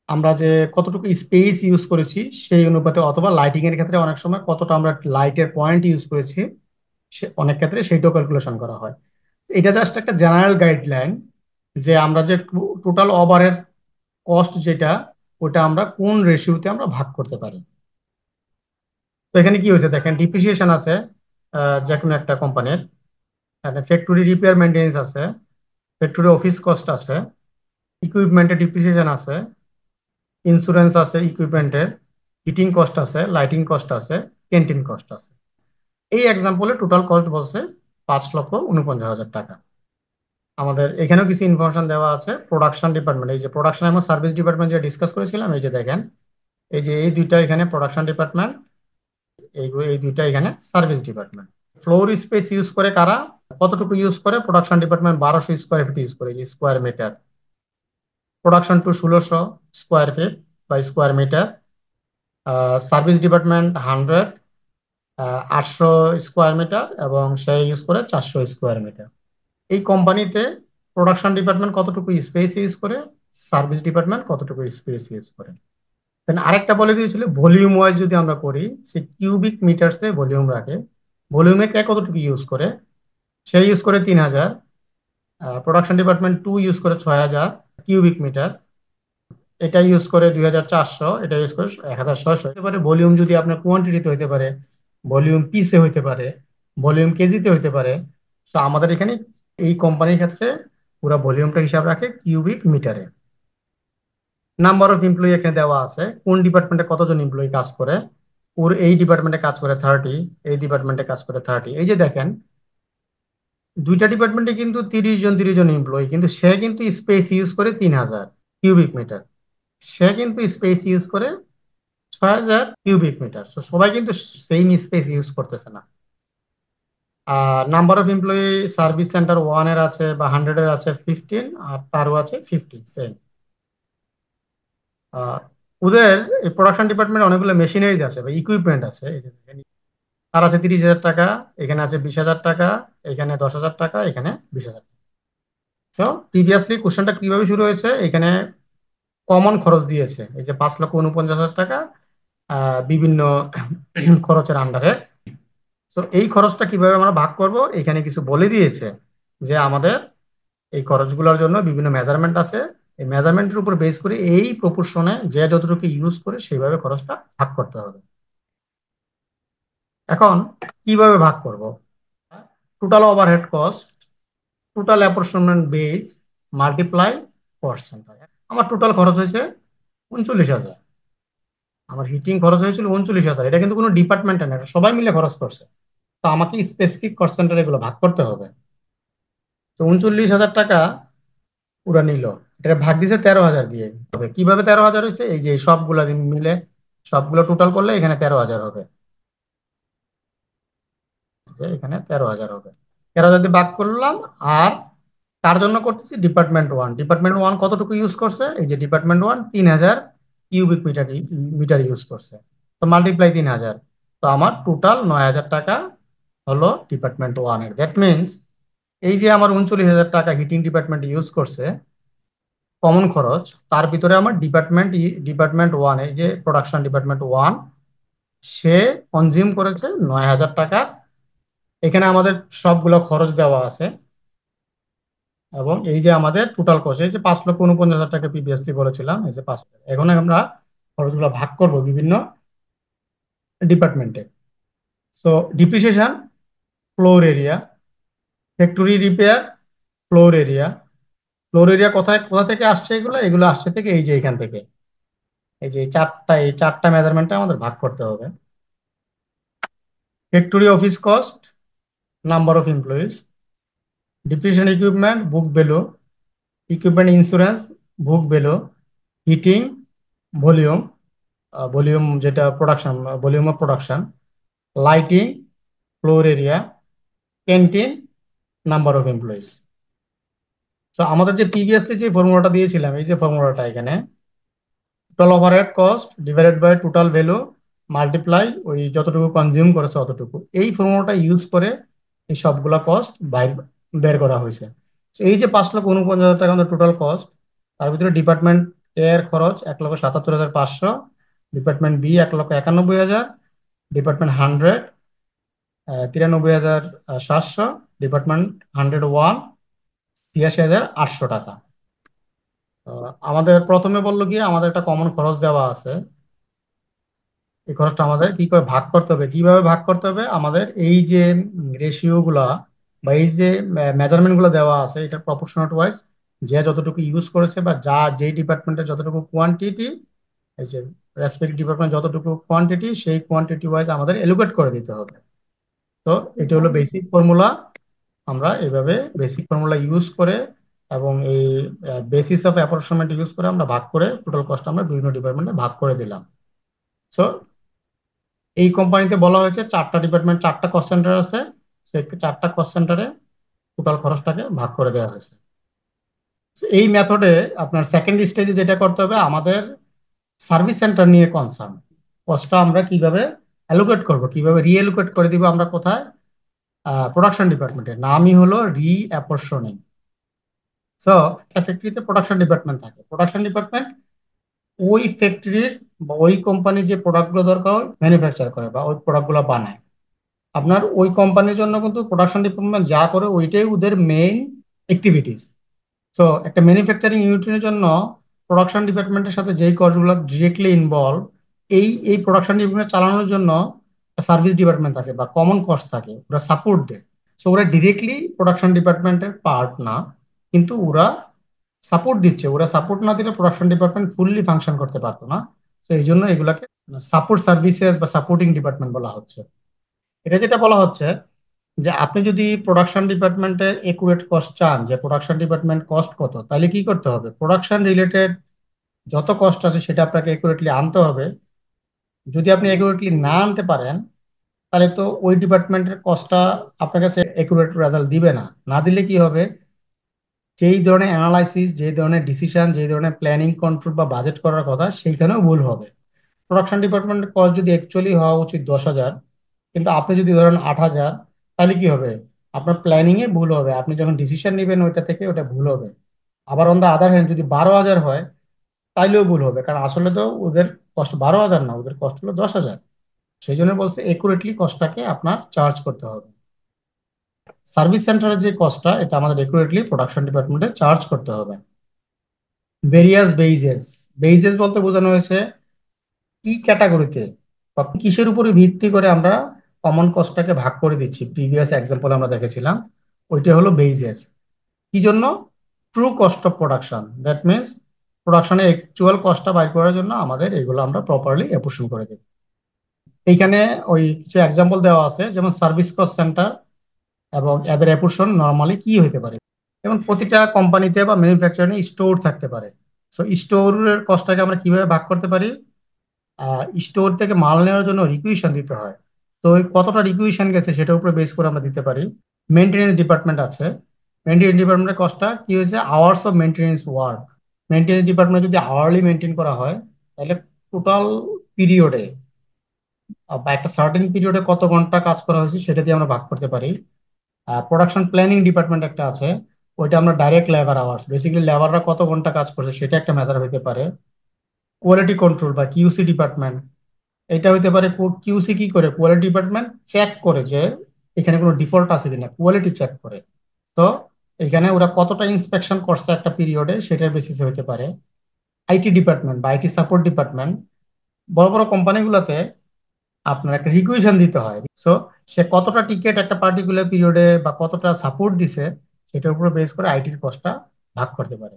আমরা যে কতটুকু স্পেস ইউজ করেছি সেই অনুপাতে, অথবা লাইটিং এর ক্ষেত্রে অনেক সময় কতটা আমরা লাইটের পয়েন্ট ইউজ করেছি, অনেক ক্ষেত্রে সেইটাও ক্যালকুলেশন করা হয়। এটা জাস্ট একটা জেনারেল গাইডলাইন যে আমরা যে টোটাল ওভারের কস্ট যেটা, ওটা আমরা কোন রেশিওতে আমরা ভাগ করতে পারি। তো এখানে কি হয়েছে দেখেন, ডিপ্রিসিয়েশন আছে যে কোনো একটা কোম্পানির, ফ্যাক্টরি রিপেয়ার মেনটেন্স আছে, ফ্যাক্টরি অফিস কস্ট আছে, ইকুইপমেন্টের ডিপ্রিসিয়েশন আছে, ইন্স্যুরেন্স আছে ইকুইপমেন্টের, হিটিং কস্ট আছে, লাইটিং কস্ট আছে, ক্যান্টিন কস্ট আছে। এই এক্সাম্পলে টোটাল কস্ট বলছে 5,49,000 টাকা। আমাদের এখানেও কিছু ইনফরমেশন দেওয়া আছে প্রোডাকশন ডিপার্টমেন্ট। এই যে প্রোডাকশন এবং সার্ভিস ডিপার্টমেন্ট যেটা ডিসকাস করেছিলাম, এই যে দেখেন, এই যে এই দুইটা এখানে প্রোডাকশন ডিপার্টমেন্ট, এই দুইটা এখানে service department. Floor space use করে কারা, কতটুকু ইউজ করে? Production department 1200 square feet use করে, যে square metre. Production two 1600 square feet বা square metre. Service department 800 square metre, এবং সে ইউজ করে 400 স্কোয়ার মিটার। এই কোম্পানিতে প্রোডাকশন ডিপার্টমেন্ট কতটুকু স্পেস ইউজ করে, সার্ভিস ডিপার্টমেন্ট কতটুকু স্পেস ইউজ করে। দেন আরেকটা বলে দিয়েছিল ভলিউম ওয়াইজ যদি আমরা করি, সে কিউবিক মিটারসে ভলিউম রাখে। ভলিউমে কে কতটুকু ইউজ করে, সে ইউজ করে 3,000, প্রোডাকশন ডিপার্টমেন্ট 2 ইউজ করে 6,000 কিউবিক মিটার, এটা ইউজ করে 2,400, এটা ইউজ করে 1,600। হতে পারে ভলিউম, যদি আপনার কোয়ান্টিটিতে হইতে পারে, ভলিউম পিসে হইতে পারে, ভলিউম কেজিতে হইতে পারে। তো আমাদের এখানে এই কোম্পানির ক্ষেত্রে পুরো ভলিউমটা হিসাব রাখে কিউবিক মিটারে। নাম্বার অফ এমপ্লয়ি এখানে দেওয়া আছে, কোন ডিপার্টমেন্টে কতজন এমপ্লয়ি কাজ করে। ওর এই ডিপার্টমেন্টে কাজ করে 30, এই ডিপার্টমেন্টে কাজ করে 30। এই যে দেখেন, দুইটা ডিপার্টমেন্টে কিন্তু 30 জন এমপ্লয়ি, কিন্তু সে কিন্তু স্পেস ইউজ করে 3,000 কিউবিক মিটার, সে কিন্তু স্পেস ইউজ করে 6,000 কিউবিক মিটার। তো সবাই কিন্তু সেম স্পেস ইউজ করতেছে না। Number of employee service centre 1 এর আছে বা 100 এর আছে 15, আর তারও আছে 50, সেম। ওদের এই প্রোডাকশন ডিপার্টমেন্টে অনেকগুলো মেশিনারিজ আছে বা ইকুইপমেন্ট আছে। এই যে দেখেন, তার আছে 30,000 টাকা, এখানে আছে 20,000 টাকা, এখানে 10,000 টাকা, এখানে 20,000। তো প্রিভিয়াসলি কোশ্চেনটা কিভাবে শুরু হয়েছে, এখানে কমন খরচ দিয়েছে, এই যে 5,49,000 টাকা বিভিন্ন খরচের আন্ডারে। তো এই খরচটা কিভাবে আমরা ভাগ করব, এখানে কিছু বলে দিয়েছে যে আমাদের এই খরচগুলোর জন্য বিভিন্ন মেজারমেন্ট আছে। এই মেজারমেন্টের উপর বেস করে এই প্রপোর্শনে যে যতটুকু ইউজ করে সেইভাবে খরচটা ভাগ করতে হবে। এখন কিভাবে ভাগ করব? Total overhead cost, total approximate base, multiply percent. আমার টোটাল খরচ হয়েছে 39,000। আমার হিটিং খরচ হয়েছিল 39,000। এটা কিন্তু কোনো ডিপার্টমেন্টে না, এটা সবাই মিলে খরচ করছে। তো আমাকে স্পেসিফিক পার্সেন্টের এগুলো ভাগ করতে হবে। তো 39,000 টাকা ওরা নিল, এটা ভাগ দিছে 13,000 দিয়ে। তবে কিভাবে 13,000 হয়েছে? এই যে সবগুলা দিন মিলে সবগুলো টোটাল করলে এখানে 13,000 হবে। যে এখানে 13,000 হবে, 13,000 দিয়ে ভাগ করলাম। আর তার জন্য করতেছি ডিপার্টমেন্ট 1। ডিপার্টমেন্ট 1 কতটুকু ইউজ করছে? এই যে department 1 3,000 cubic metre metre use করছে। তো মাল্টিপ্লাই 3,000। তো আমার টোটাল 9,000 টাকা হলো ডিপার্টমেন্ট 1 এর। দ্যাট মিনস এই যে আমার 39,000 টাকা হিটিং ডিপার্টমেন্ট ইউজ করছে কমন খরচ, তার ভিতরে আমার ডিপার্টমেন্ট 1, এই যে প্রোডাকশন ডিপার্টমেন্ট 1, সে কনজিউম করেছে 9,000 টাকা। এখানে আমাদের সবগুলো খরচ দেওয়া আছে। এবং এই যে আমাদের টোটাল কস্ট, এই যে 5,49,000 টাকা প্রিভিয়াসলি বলেছিলাম, এই যে 5। এখন আমরা খরচগুলো ভাগ করব বিভিন্ন ডিপার্টমেন্টে। So depreciation, floor area, factory repair, floor area. Floor area কোথায় কোথা থেকে আসছে? এগুলো এগুলো আসছে থেকে এই যে এখান থেকে, এই চারটা মেজারমেন্টে আমাদের ভাগ করতে হবে। Factory office cost, number of employees. Depreciation equipment, book value. Equipment insurance, book value. Heating, volume, volume যেটা production, volume of production. Lighting, floor area. Canteen, number of employees. তো আমাদের যে প্রিভিয়াসলি যে ফর্মুলাটা দিয়েছিলাম, এই যে ফর্মুলাটা এখানে, total overhead cost divided by total value multiply ওই যতটুকু কনজিউম করেছে অতটুকু, এই ফর্মুলাটা ইউজ করে এই সবগুলা কস্ট বের করা হয়েছে। তো এই যে 5,49,000 টাকা আমাদের টোটাল কস্ট, তার ভিতরে ডিপার্টমেন্ট এর খরচ 1,77,500, ডিপার্টমেন্ট 1 1,91,000, ডিপার্টমেন্ট 100 93,700, ডিপার্টমেন্ট 101 86,800 টাকা। আমাদের প্রথমে বললো কি আমাদের একটা কমন খরচ দেওয়া আছে, এই খরচটা আমাদের কি করে ভাগ করতে হবে? কিভাবে ভাগ করতে হবে? আমাদের এই যে রেশিও গুলা বা এই যে মেজারমেন্ট গুলো দেওয়া আছে, এটা প্রপোর্শনাল ওয়াইজ যে যতটুকু ইউজ করেছে বা যেই ডিপার্টমেন্টের যতটুকু কোয়ান্টিটি, এই যে রেসপেক্টিভ ডিপার্টমেন্ট যতটুকু কোয়ান্টিটি, সেই কোয়ান্টিটি ওয়াইজ আমাদের এলোকেট করে দিতে হবে। তো এটা হলো বেসিক ফর্মুলা। আমরা এইভাবে বেসিক ফর্মুলা ইউজ করে এবং এই বেসিস অফ অ্যাপ্রক্সিমেট ইউজ করে আমরা ভাগ করে টোটাল কস্ট আমরা বিভিন্ন ডিপার্টমেন্টে ভাগ করে দিলাম। সো এই কোম্পানিতে বলা হয়েছে 4টা ডিপার্টমেন্ট, 4টা কস্ট সেন্টার আছে। সেই 4টা কস্ট সেন্টারে টোটাল খরচটাকে ভাগ করে দেওয়া হয়েছে। So, এই মেথডে আপনার সেকেন্ড স্টেজে যেটা করতে হবে, আমাদের সার্ভিস সেন্টার নিয়ে কনসার্ন কস্টটা আমরা কিভাবে অ্যালোকেট করব, কিভাবে রিঅ্যালোকেট করে দিব আমরা কোথায়? প্রোডাকশন ডিপার্টমেন্টের নামই হলো রিঅ্যাপরশনিং। সো একটা ফ্যাক্টরিতে প্রোডাকশন ডিপার্টমেন্ট থাকে। প্রোডাকশন ডিপার্টমেন্ট ওই ফ্যাক্টরির বা ওই কোম্পানির যে প্রোডাক্টগুলো দরকার হয় ম্যানুফ্যাকচার করে বা ওই প্রোডাক্টগুলো বানায়। আপনার ওই কোম্পানির জন্য কিন্তু প্রোডাকশন ডিপার্টমেন্ট যা করে ওইটাই ওদের মেইন অ্যাক্টিভিটিস। সো একটা ম্যানুফ্যাকচারিং ইউনিটের জন্য প্রোডাকশন ডিপার্টমেন্টের সাথে যেই কস্টগুলো ডিরেক্টলি ইনভলভ, এই এই প্রোডাকশন ডিপার্টমেন্ট চালানোর জন্য সার্ভিস ডিপার্টমেন্ট থাকে বা কমন কস্ট থাকে, ওরা সাপোর্ট দেয়। সো ওরা ডিরেক্টলি প্রোডাকশন ডিপার্টমেন্টের পার্ট না, কিন্তু ওরা সাপোর্ট দিচ্ছে। ওরা সাপোর্ট না দিলে প্রোডাকশন ডিপার্টমেন্ট ফুললি ফাংশন করতে পারতো না। তো এই জন্য এগুলাকে সাপোর্ট সার্ভিসেস বা সাপোর্টিং ডিপার্টমেন্ট বলা হচ্ছে। এটা যেটা বলা হচ্ছে যে আপনি যদি প্রোডাকশন ডিপার্টমেন্টের একুরেট কস্ট চান, যে প্রোডাকশন ডিপার্টমেন্ট কস্ট কত, তাহলে কি করতে হবে? প্রোডাকশন রিলেটেড যত কস্ট আছে সেটা আপনাকে একুরেটলি আনতে হবে। যদি আপনি একুরেটলি না আনতে পারেন, তাহলে তো ওই ডিপার্টমেন্টের কস্টটা আপনার কাছে একুরেট রেজাল্ট দিবে না। না দিলে কি হবে? যেই ধরনের অ্যানালাইসিস, যে ধরনের ডিসিশন, যে ধরনের প্ল্যানিং কন্ট্রোল বা বাজেট করার কথা, সেইখানেও ভুল হবে। প্রোডাকশন ডিপার্টমেন্টের কস্ট যদি অ্যাকচুয়ালি হওয়া উচিত 10,000, কিন্তু আপনি যদি ধরেন 8,000, তাহলে কি হবে? আপনার প্ল্যানিং এ ভুল হবে, আপনি যখন ডিসিশন নেবেন ওইটা থেকে ওটা ভুল হবে। আবার অন দা আদার হ্যান্ড যদি 12,000 হয়, তাইলেও ভুল হবে, কারণ আসলে তো ওদের কস্ট 12,000 না, ওদের কস্ট হলো 10,000। সেই জন্য বলছে একুরেটলি কস্টটাকে আপনার চার্জ করতে হবে। সার্ভিস সেন্টারের যে কস্টটা, এটা আমাদের একুরেটলি প্রোডাকশন ডিপার্টমেন্টে চার্জ করতে হবে। ভেরিয়াস বেইজেস, বেইজেস বলতে বোঝানো হয়েছে কি ক্যাটাগরিতে বা কিসের উপরে ভিত্তি করে আমরা কমন কস্টটাকে ভাগ করে দিচ্ছি, প্রিভিয়াস এক্সাম্পল আমরা দেখেছিলাম, ওইটা হলো বেইজেস। কি জন্য? True cost of production, that means প্রোডাকশনের অ্যাকচুয়াল কস্টটা বাইর করার জন্য আমাদের এগুলো আমরা প্রপারলি অ্যাপ্রোশন করে দিই। এইখানে ওই কিছু এক্সাম্পল দেওয়া আছে, যেমন সার্ভিস কস্ট সেন্টার এবং এদের অ্যাপ্রোশন নর্মালি কি হতে পারে। যেমন প্রতিটা কোম্পানিতে বা ম্যানুফ্যাকচারিং স্টোর থাকতে পারে। সো স্টোরের কস্টটাকে আমরা কিভাবে ভাগ করতে পারি? স্টোর থেকে মাল নেওয়ার জন্য রিকুইশন দিতে হয়। তো ওই কতটা রিকুইশন গেছে সেটার উপরে বেস করে আমরা দিতে পারি। মেনটেনেন্স ডিপার্টমেন্ট আছে, মেনটেনেন্স ডিপার্টমেন্টের কস্টটা কি হয়েছে, hours of maintenance work. Maintenance department যদি আওয়ারলি মেনটেন করা হয়, তাহলে টোটাল পিরিয়ডে বা একটা সার্টেন পিরিয়ডে কত ঘন্টা কাজ করা হয়েছে সেটা দিয়ে আমরা ভাগ করতে পারি। প্রোডাকশন প্ল্যানিং ডিপার্টমেন্ট একটা আছে, ওইটা আমরা ডাইরেক্ট লেবার আওয়ার্স, বেসিক্যালি লেবাররা কত ঘন্টা কাজ করছে সেটা একটা মেজার হতে পারে। কোয়ালিটি কন্ট্রোল বা কিউসি ডিপার্টমেন্ট, এটা হতে পারে কিউসি কি করে, কোয়ালিটি ডিপার্টমেন্ট চেক করে যে এখানে কোনো ডিফল্ট আছে কিনা, কোয়ালিটি চেক করে। তো এখানে ওরা কতটা ইন্সপেকশন করছে একটা পিরিয়ডে সেটার বেসিসে হতে পারে। আইটি ডিপার্টমেন্ট বা আইটি সাপোর্ট ডিপার্টমেন্ট, বড় বড় কোম্পানিগুলোতে আপনার একটা রিকুইশন দিতে হয়। সো সে কতটা টিকেট একটা পার্টিকুলার পিরিয়ডে বা কতটা সাপোর্ট দিছে সেটার উপর বেস করে আইটির কস্টটা ভাগ করতে পারে।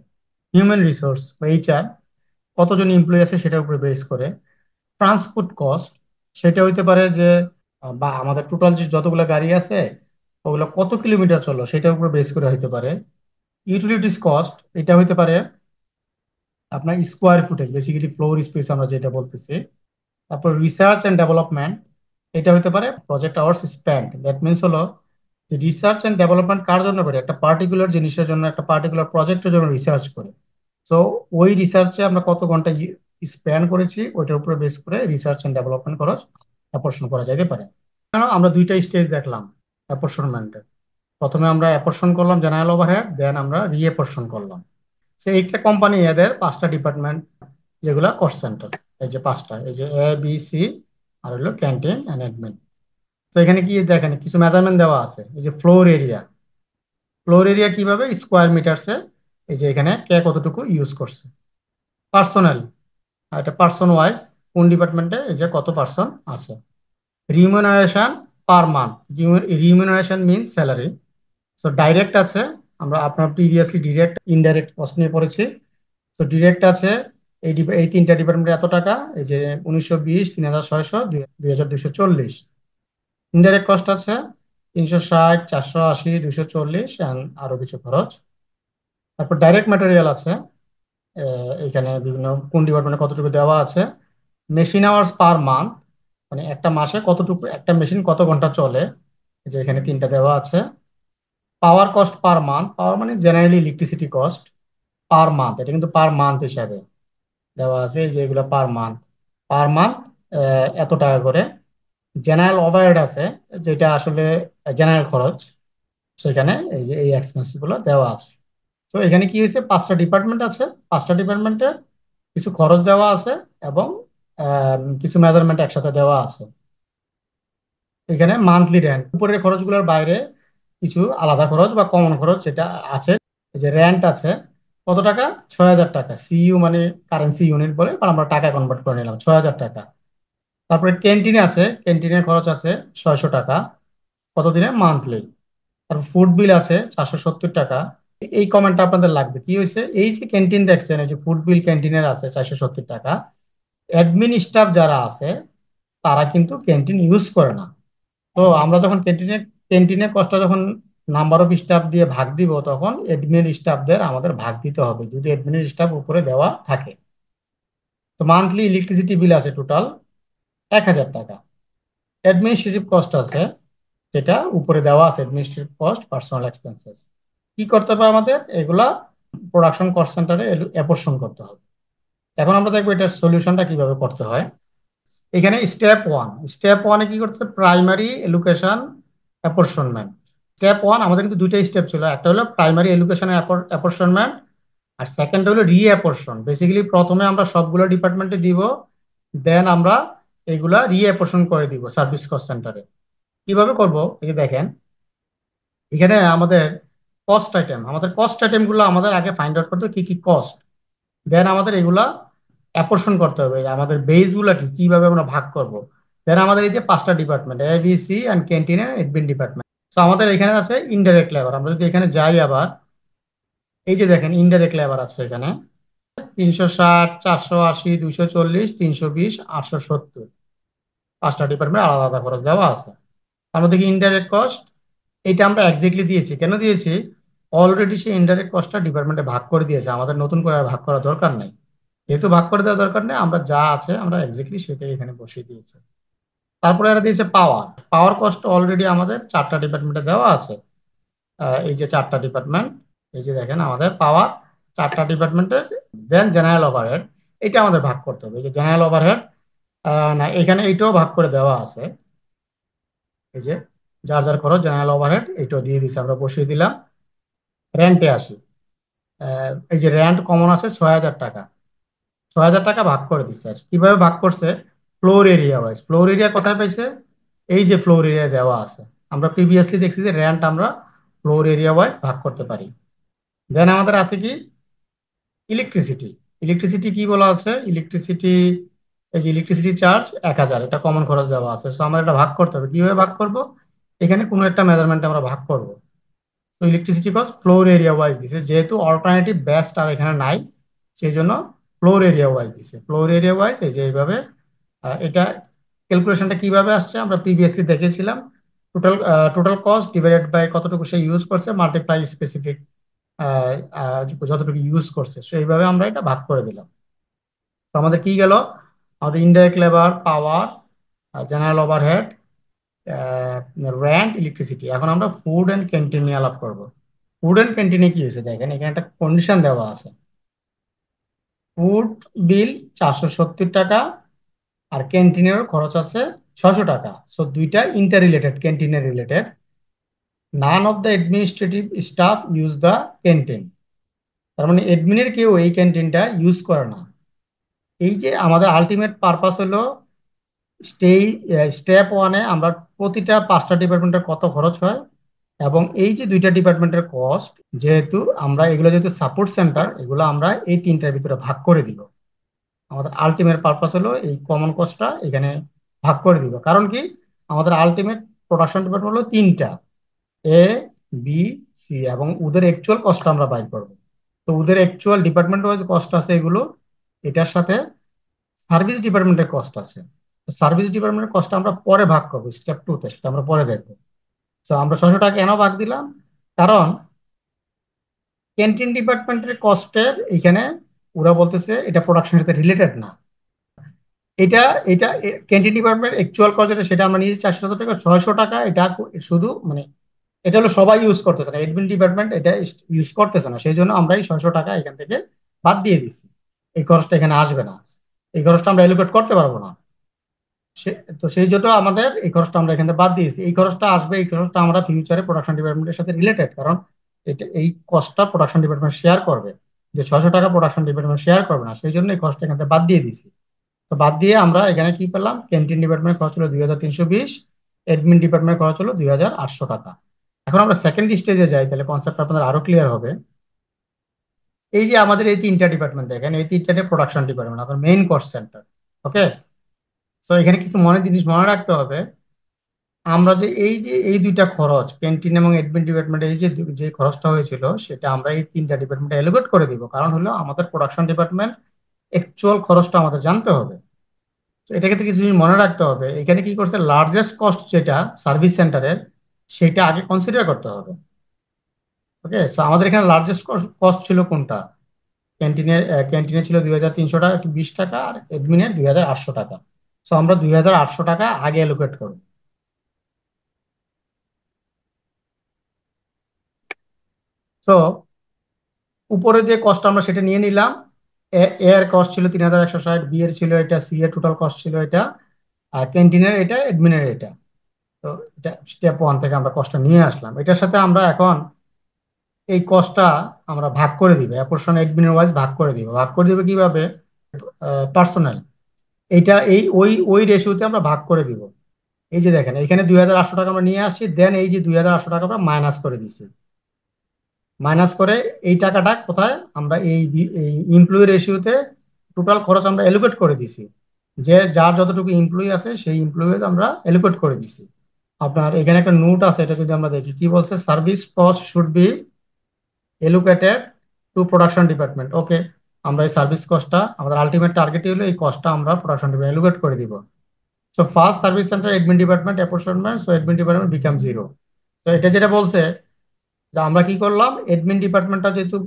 হিউম্যান রিসোর্স বা এইচআর, কতজন এমপ্লয়ি আছে সেটার উপরে বেস করে। ট্রান্সপোর্ট কস্ট, সেটা হইতে পারে যে বা আমাদের টোটাল যে যতগুলো গাড়ি আছে ওগুলো কত কিলোমিটার চলো সেটার উপর বেস করে হইতে পারে। ইউটিলিটিস কস্ট, এটা হইতে পারে আপনার square footage, basically floor space আমরা যেটা বলতেছি। তারপর রিসার্চ এন্ড ডেভেলপমেন্ট, এটা হতে পারে project hours spend. That means হলো যে রিসার্চ এন্ড ডেভেলপমেন্ট কার জন্য করে, একটা পার্টিকুলার জিনিসের জন্য, একটা পার্টিকুলার প্রজেক্টের জন্য রিসার্চ করে। সো ওই রিসার্চে আমরা কত ঘন্টা স্পেন্ড করেছি ওইটার উপরে বেস করে রিসার্চ এন্ড ডেভেলপমেন্ট খরচ অ্যাপোর্শন করা যেতে পারে। কেন আমরা দুইটা স্টেজ দেখলাম অ্যাপোর্শনমেন্টের। প্রথমে আমরা অ্যাপোর্শন করলাম জেনারেল ওভারহেড, দেন আমরা রিঅ্যাপোর্শন করলাম। সে একটা কোম্পানি এদের পাঁচটা ডিপার্টমেন্ট, যেগুলা কস্ট সেন্টার, এই যে পাঁচটা, এই যে এ বি সি, আর হলো ক্যান্টিন এন্ড অ্যাডমিন। তো এখানে কি দেখেন কিছু মেজারমেন্ট দেওয়া আছে, এই যে ফ্লোর এরিয়া, ফ্লোর এরিয়া কিভাবে স্কোয়ার মিটারসে, এই যে এখানে কে কতটুকু ইউজ করছে। পার্সোনাল, এটা পার্সন ওয়াইজ, কোন ডিপার্টমেন্টে এই যে কত পার্সন আছে। রিমিউনারেশন পার মান্থ, রিমিউনারেশন মিন স্যালারি। সো ডাইরেক্ট আছে, আমরা আপনার প্রিভিয়াসলি ডিরেক্ট ইনডাইরেক্ট কস্ট নিয়ে পড়েছি। তো ডিরেক্ট আছে এই তিনটা ডিপার্টমেন্টে এত টাকা, এই যে 1920, 3600, 2240। ইনডাইরেক্ট কস্ট আছে 360, 480, 240 and আরো কিছু খরচ। তারপর ডাইরেক্ট ম্যাটেরিয়াল আছে, এখানে বিভিন্ন কোন ডিপার্টমেন্টে কতটুকু দেওয়া আছে। মেশিন আওয়ার্স পার মান্থ, মানে একটা মাসে কতটুকু একটা মেশিন কত ঘন্টা চলে, এই যে এখানে তিনটা দেওয়া আছে। পাওয়ার কস্ট পার মান্থ, পাওয়ার মানে generally electricity cost per month, এটা কিন্তু পার মান্থ হিসাবে দেওয়া আছে, এই যে এগুলো পার মান্থ, পার মান্থ এত টাকা করে। জেনারেল ওভারহেড আছে, যেটা আসলে জেনারেল খরচ, সেখানে এই যে এই এক্সপেন্স গুলো দেওয়া আছে। তো এখানে কি হয়েছে, পাঁচটা ডিপার্টমেন্ট আছে, পাঁচটা ডিপার্টমেন্টের কিছু খরচ দেওয়া আছে এবং কিছু মেজারমেন্ট একসাথে দেওয়া আছে। এখানে মান্থলি রেন্ট, উপরের খরচগুলোর বাইরে কিছু আলাদা খরচ বা কমন খরচ যেটা আছে। এই যে রেন্ট আছে কত টাকা, 6000 টাকা, সিইউ মানে কারেন্সি ইউনিট বলে, বা আমরা টাকা কনভার্ট করে নিলাম 6000 টাকা। তারপরে ক্যান্টিনে আছে, ক্যান্টিনের খরচ আছে 600 টাকা, কতদিনে, মান্থলি। তারপর ফুড বিল আছে 470 টাকা। এই কমেন্টটা আপনাদের লাগবে, কি হয়েছে, এই যে ক্যান্টিন দেখছেন, এই যে ফুড বিল ক্যান্টিনের আছে 470 টাকা, অ্যাডমিন স্টাফ যারা আছে তারা কিন্তু ক্যান্টিন ইউজ করে না। তো আমরা যখন ক্যান্টিনের কস্টটা যখন নাম্বার অফ স্টাফ দিয়ে ভাগ দিব, তখন অ্যাডমিন স্টাফদের আমাদের ভাগ দিতে হবে যদি অ্যাডমিন স্টাফ উপরে দেওয়া থাকে। তো মান্থলি ইলেকট্রিসিটি বিল আছে টোটাল 1000 টাকা। অ্যাডমিনিস্ট্রেটিভ কস্ট আছে, যেটা উপরে দেওয়া আছে, অ্যাডমিনিস্ট্রেটিভ কস্ট, পার্সোনাল এক্সপেন্সেস। কি করতে হবে আমাদের, এগুলা প্রোডাকশন কস্ট সেন্টারে অ্যাপোর্শন করতে হবে। এখন আমরা দেখবো এটার সলিউশনটা কিভাবে করতে হয়। এখানে স্টেপ ওয়ানে কি করতে হবে, প্রাইমারি এলোকেশন অ্যাপোর্শনমেন্ট। স্টেপ ওয়ান আমাদের কিন্তু দুইটা স্টেপ ছিল, একটা হলো প্রাইমারি এলোকেশন অ্যাপোর্শনমেন্ট, আর সেকেন্ড হলো রিঅ্যাপোর্শন। বেসিক্যালি প্রথমে আমরা সবগুলো ডিপার্টমেন্টে দিব, দেন আমরা এগুলা রিঅ্যাপোর্শন করে দিব সার্ভিস কস্ট সেন্টারে। কিভাবে করব, এই যে দেখেন এখানে আমাদের কস্ট আইটেম গুলো আমাদের আগে ফাইন্ড আউট করতে হবে কি কি কস্ট, দেন আমাদের এগুলা অ্যাপোর্শন করতে হবে, আমাদের বেস গুলা কি, কিভাবে আমরা ভাগ করব। দেন আমাদের এই যে পাঁচটা department, A B C and canteen and admin department. তো আমাদের এখানে আছে ইনডাইরেক্ট লেবার। আমরা যদি এখানে যাই আবার, এই যে দেখেন ইনডাইরেক্ট লেবার আছে এখানে 360, 480, 240, 320, 870। পাঁচটা ডিপার্টমেন্ট আলাদা আলাদা খরচ দেওয়া আছে। তার মধ্যে কি ইনডাইরেক্ট কস্ট, এটা আমরা এক্স্যাক্টলি দিয়েছি। কেন দিয়েছি? অলরেডি সে ইনডাইরেক্ট কস্টটা ডিপার্টমেন্টে ভাগ করে দিয়েছে, আমাদের নতুন করে আর ভাগ করার দরকার নাই। যেহেতু ভাগ করে দেওয়ার দরকার নেই, আমরা যা আছে আমরা এক্স্যাক্টলি সেটাই এখানে বসিয়ে দিয়েছি। তারপরে এরা দিয়েছে পাওয়ার। পাওয়ার কস্ট অলরেডি আমাদের চারটা ডিপার্টমেন্টে দেওয়া আছে। এই যে চারটা ডিপার্টমেন্ট, এই যে দেখেন আমাদের পাওয়ার চারটা ডিপার্টমেন্টের। দেন জেনারেল ওভারহেড, এটা আমাদের ভাগ করতে হবে। এই যে জেনারেল ওভারহেড, না এখানে এইটাও ভাগ করে দেওয়া আছে। এই যে যার যার খরচ জেনারেল ওভারহেড এইটাও দিয়ে দিছি, আমরা বসিয়ে দিলাম। রেন্টে আসি। এই যে রেন্ট কমন আছে 6,000 টাকা। 6,000 টাকা ভাগ করে দিচ্ছে। আচ্ছা, কিভাবে ভাগ করছে? Floor area wise. Floor area কোথায় পাইছে? এই যে ফ্লোর এরিয়া দেওয়া আছে। আমরা প্রিভিয়াসলি দেখছি যে রেন্ট আমরা ফ্লোর এরিয়া ওয়াইজ ভাগ করতে পারি। দেন আমাদের আছে কি ইলেকট্রিসিটি। ইলেকট্রিসিটি কি বলা আছে? ইলেকট্রিসিটি, এই যে ইলেকট্রিসিটি চার্জ 1,000, এটা কমন খরচ দেওয়া আছে। তো আমরা এটা ভাগ করতে হবে। কিভাবে ভাগ করব? এখানে কোনো একটা মেজারমেন্ট আমরা ভাগ করব। তো electricity cost floor area wise দিছে, যেহেতু অল্টারনেটিভ বেস্ট আর এখানে নাই, সেই জন্য ফ্লোর এরিয়া ওয়াইজ দিছে। ফ্লোর এরিয়া ওয়াইজ এই যে এইভাবে। এটা ক্যালকুলেশনটা কিভাবে আসছে আমরা প্রিভিয়াসলি দেখেছিলাম। Total total cost divided by কতটুকু সে ইউজ করছে, মাল্টিপ্লাই স্পেসিফিক যতটুকু ইউজ করছে, সেইভাবে আমরা এটা ভাগ করে দিলাম। তো আমাদের কি গেল? আমাদের ইনডাইরেক্ট লেবার, পাওয়ার, জেনারেল ওভারহেড, রেন্ট, ইলেকট্রিসিটি। এখন আমরা ফুড এন্ড ক্যান্টিন নিয়ে আলাপ করবো। ফুড এন্ড ক্যান্টিনে কি হয়েছে দেখেন, এখানে একটা কন্ডিশন দেওয়া আছে। ফুড বিল 470 টাকা, আর ক্যান্টিনেরও খরচ আছে 600 টাকা। সো দুইটা ইন্টার রিলেটেড, ক্যান্টিনের related. None of the administrative staff use the canteen. তার মানে এডমিনের কেউ এই ক্যান্টিনটা ইউজ করে না। এই যে আমাদের আলটিমেট পারপাস হলো স্টে স্টেপ ওয়ানে আমরা প্রতিটা পাঁচটা ডিপার্টমেন্টের কত খরচ হয়, এবং এই যে দুইটা ডিপার্টমেন্টের কস্ট, যেহেতু আমরা এগুলো যেহেতু সাপোর্ট সেন্টার, এগুলো আমরা এই তিনটার ভিতরে ভাগ করে দিব। আমাদের আলটিমেট পারপাস হলো এই কমন কস্টটা এখানে ভাগ করে দিব। কারণ কি? আমাদের আলটিমেট প্রোডাকশন ডিপার্টমেন্ট হলো তিনটা, এ, বি, সি, এবং ওদের অ্যাকচুয়াল কস্টটা আমরা বাইর করবো। তো ওদের অ্যাকচুয়াল ডিপার্টমেন্ট ওয়াইজ কস্ট আছে এগুলো, এটার সাথে সার্ভিস ডিপার্টমেন্টের কস্ট আছে। সার্ভিস ডিপার্টমেন্টের কস্ট আমরা পরে ভাগ করবো, স্টেপ টু তে, সেটা আমরা পরে দেখবো। তো আমরা 600 টাকা কেন ভাগ দিলাম? কারণ ক্যান্টিন ডিপার্টমেন্টের কস্টের এখানে ওরা বলতেছে এটা প্রোডাকশনের সাথে রিলেটেড না। এটা এটা ক্যান্টিন ডিপার্টমেন্ট অ্যাকচুয়াল কস্ট যেটা, সেটা আমরা নিয়েছি 400 টাকা। 600 টাকা এটা শুধু মানে এটা হলো সবাই ইউজ করতেছে না, এডমিন ডিপার্টমেন্ট এটা ইউজ করতেছে না, সেই জন্য আমরা এই 600 টাকা এখান থেকে বাদ দিয়ে দিছি। এই খরচটা এখানে আসবে না, এই খরচটা আমরা এলোকেট করতে পারবো না। তো সেই জন্য আমাদের এই খরচটা আমরা এখানে বাদ দিয়েছি। এই খরচটা আসবে, এই খরচটা আমরা ফিউচারে প্রোডাকশন ডিপার্টমেন্টের সাথে রিলেটেড, কারণ এটা এই কস্টটা প্রোডাকশন ডিপার্টমেন্ট শেয়ার করবে। যে 600 টাকা প্রোডাকশন ডিপার্টমেন্ট শেয়ার করবে না, সেই জন্য এই খরচটা এখান থেকে বাদ দিয়ে দিছি। তো বাদ দিয়ে আমরা এখানে কি পেলাম? ক্যান্টিন ডিপার্টমেন্ট খরচ হলো 2,320, এডমিন ডিপার্টমেন্ট খরচ হলো 2,800 টাকা। এখন আমরা সেকেন্ড স্টেজে যাই, তাহলে কনসেপ্ট আপনাদের আরো ক্লিয়ার হবে। এই যে আমাদের এই তিনটা ডিপার্টমেন্ট দেখেন, এই তিনটাতে প্রোডাকশন ডিপার্টমেন্ট আপনার মেইন কস্ট সেন্টার। ওকে, তো এখানে কিছু জিনিস মনে রাখতে হবে। আমরা যে এই দুইটা খরচ, ক্যান্টিন এবং এডমিন ডিপার্টমেন্টে এই যে যে খরচটা হয়েছিল, সেটা আমরা এই তিনটা ডিপার্টমেন্টে এলোকেট করে দিব। কারণ হলো আমাদের প্রোডাকশন ডিপার্টমেন্ট অ্যাকচুয়াল খরচটা আমাদের জানতে হবে। তো এটা ক্ষেত্রে কিছু জিনিস মনে রাখতে হবে। এখানে কি করছে, লার্জেস্ট কস্ট যেটা সার্ভিস সেন্টারের, সেটা আগে কনসিডার করতে হবে। ওকে, তো আমাদের এখানে লার্জেস্ট কস্ট ছিল কোনটা? ক্যান্টিনের ক্যান্টিনে ছিল 2,320 টাকা, আর এডমিনের 2,800 টাকা। তো আমরা 2,800 টাকা আগে অ্যালোকেট করবো। তো উপরে যে কস্ট আমরা সেটা নিয়ে নিলাম। এ এর কস্ট ছিল 3,160, বি এর ছিল এটা, সি এর টোটাল কস্ট ছিল এটা, আর ক্যান্টিনের এটা, এডমিনের এটা। তো এটা স্টেপ ওয়ান থেকে আমরা কস্টটা নিয়ে আসলাম। এটার সাথে আমরা এখন এই কস্টটা আমরা ভাগ করে দিব, অ্যাপোর্শন এডমিনের ওয়াইজ ভাগ করে দিব। ভাগ করে দিব কিভাবে? পার্সোনাল, এইটা এই ওই ওই রেশিওতে আমরা ভাগ করে দিব। এই যে দেখেন এখানে 2,800 টাকা আমরা নিয়ে আসছি, দেন এই যে 2,800 টাকা আমরা মাইনাস করে দিছি। মাইনাস করে এই টাকাটা কোথায়? আমরা এই এমপ্লয়ি রেশিওতে টোটাল খরচ আমরা এলোকেট করে দিছি। যে যার যতটুকু এমপ্লয়ি আছে সেই এমপ্লয়ি আমরা এলোকেট করে দিছি। আপনার এখানে একটা নোট আছে, এটা যদি আমরা দেখি কি বলছে, service cost should be allocated to production department. Okay, আমরা এই সার্ভিস কস্টটা, আমাদের আলটিমেট টার্গেটই হলো এই কস্টটা আমরা প্রোডাকশন ডিপার্টমেন্ট এলোকেট করে দিব। So first service centre admin department apportionment, so admin department become zero. তো এটা যেটা বলছে যে আমরা কি করলাম, এডমিন ডিপার্টমেন্টটা যেহেতু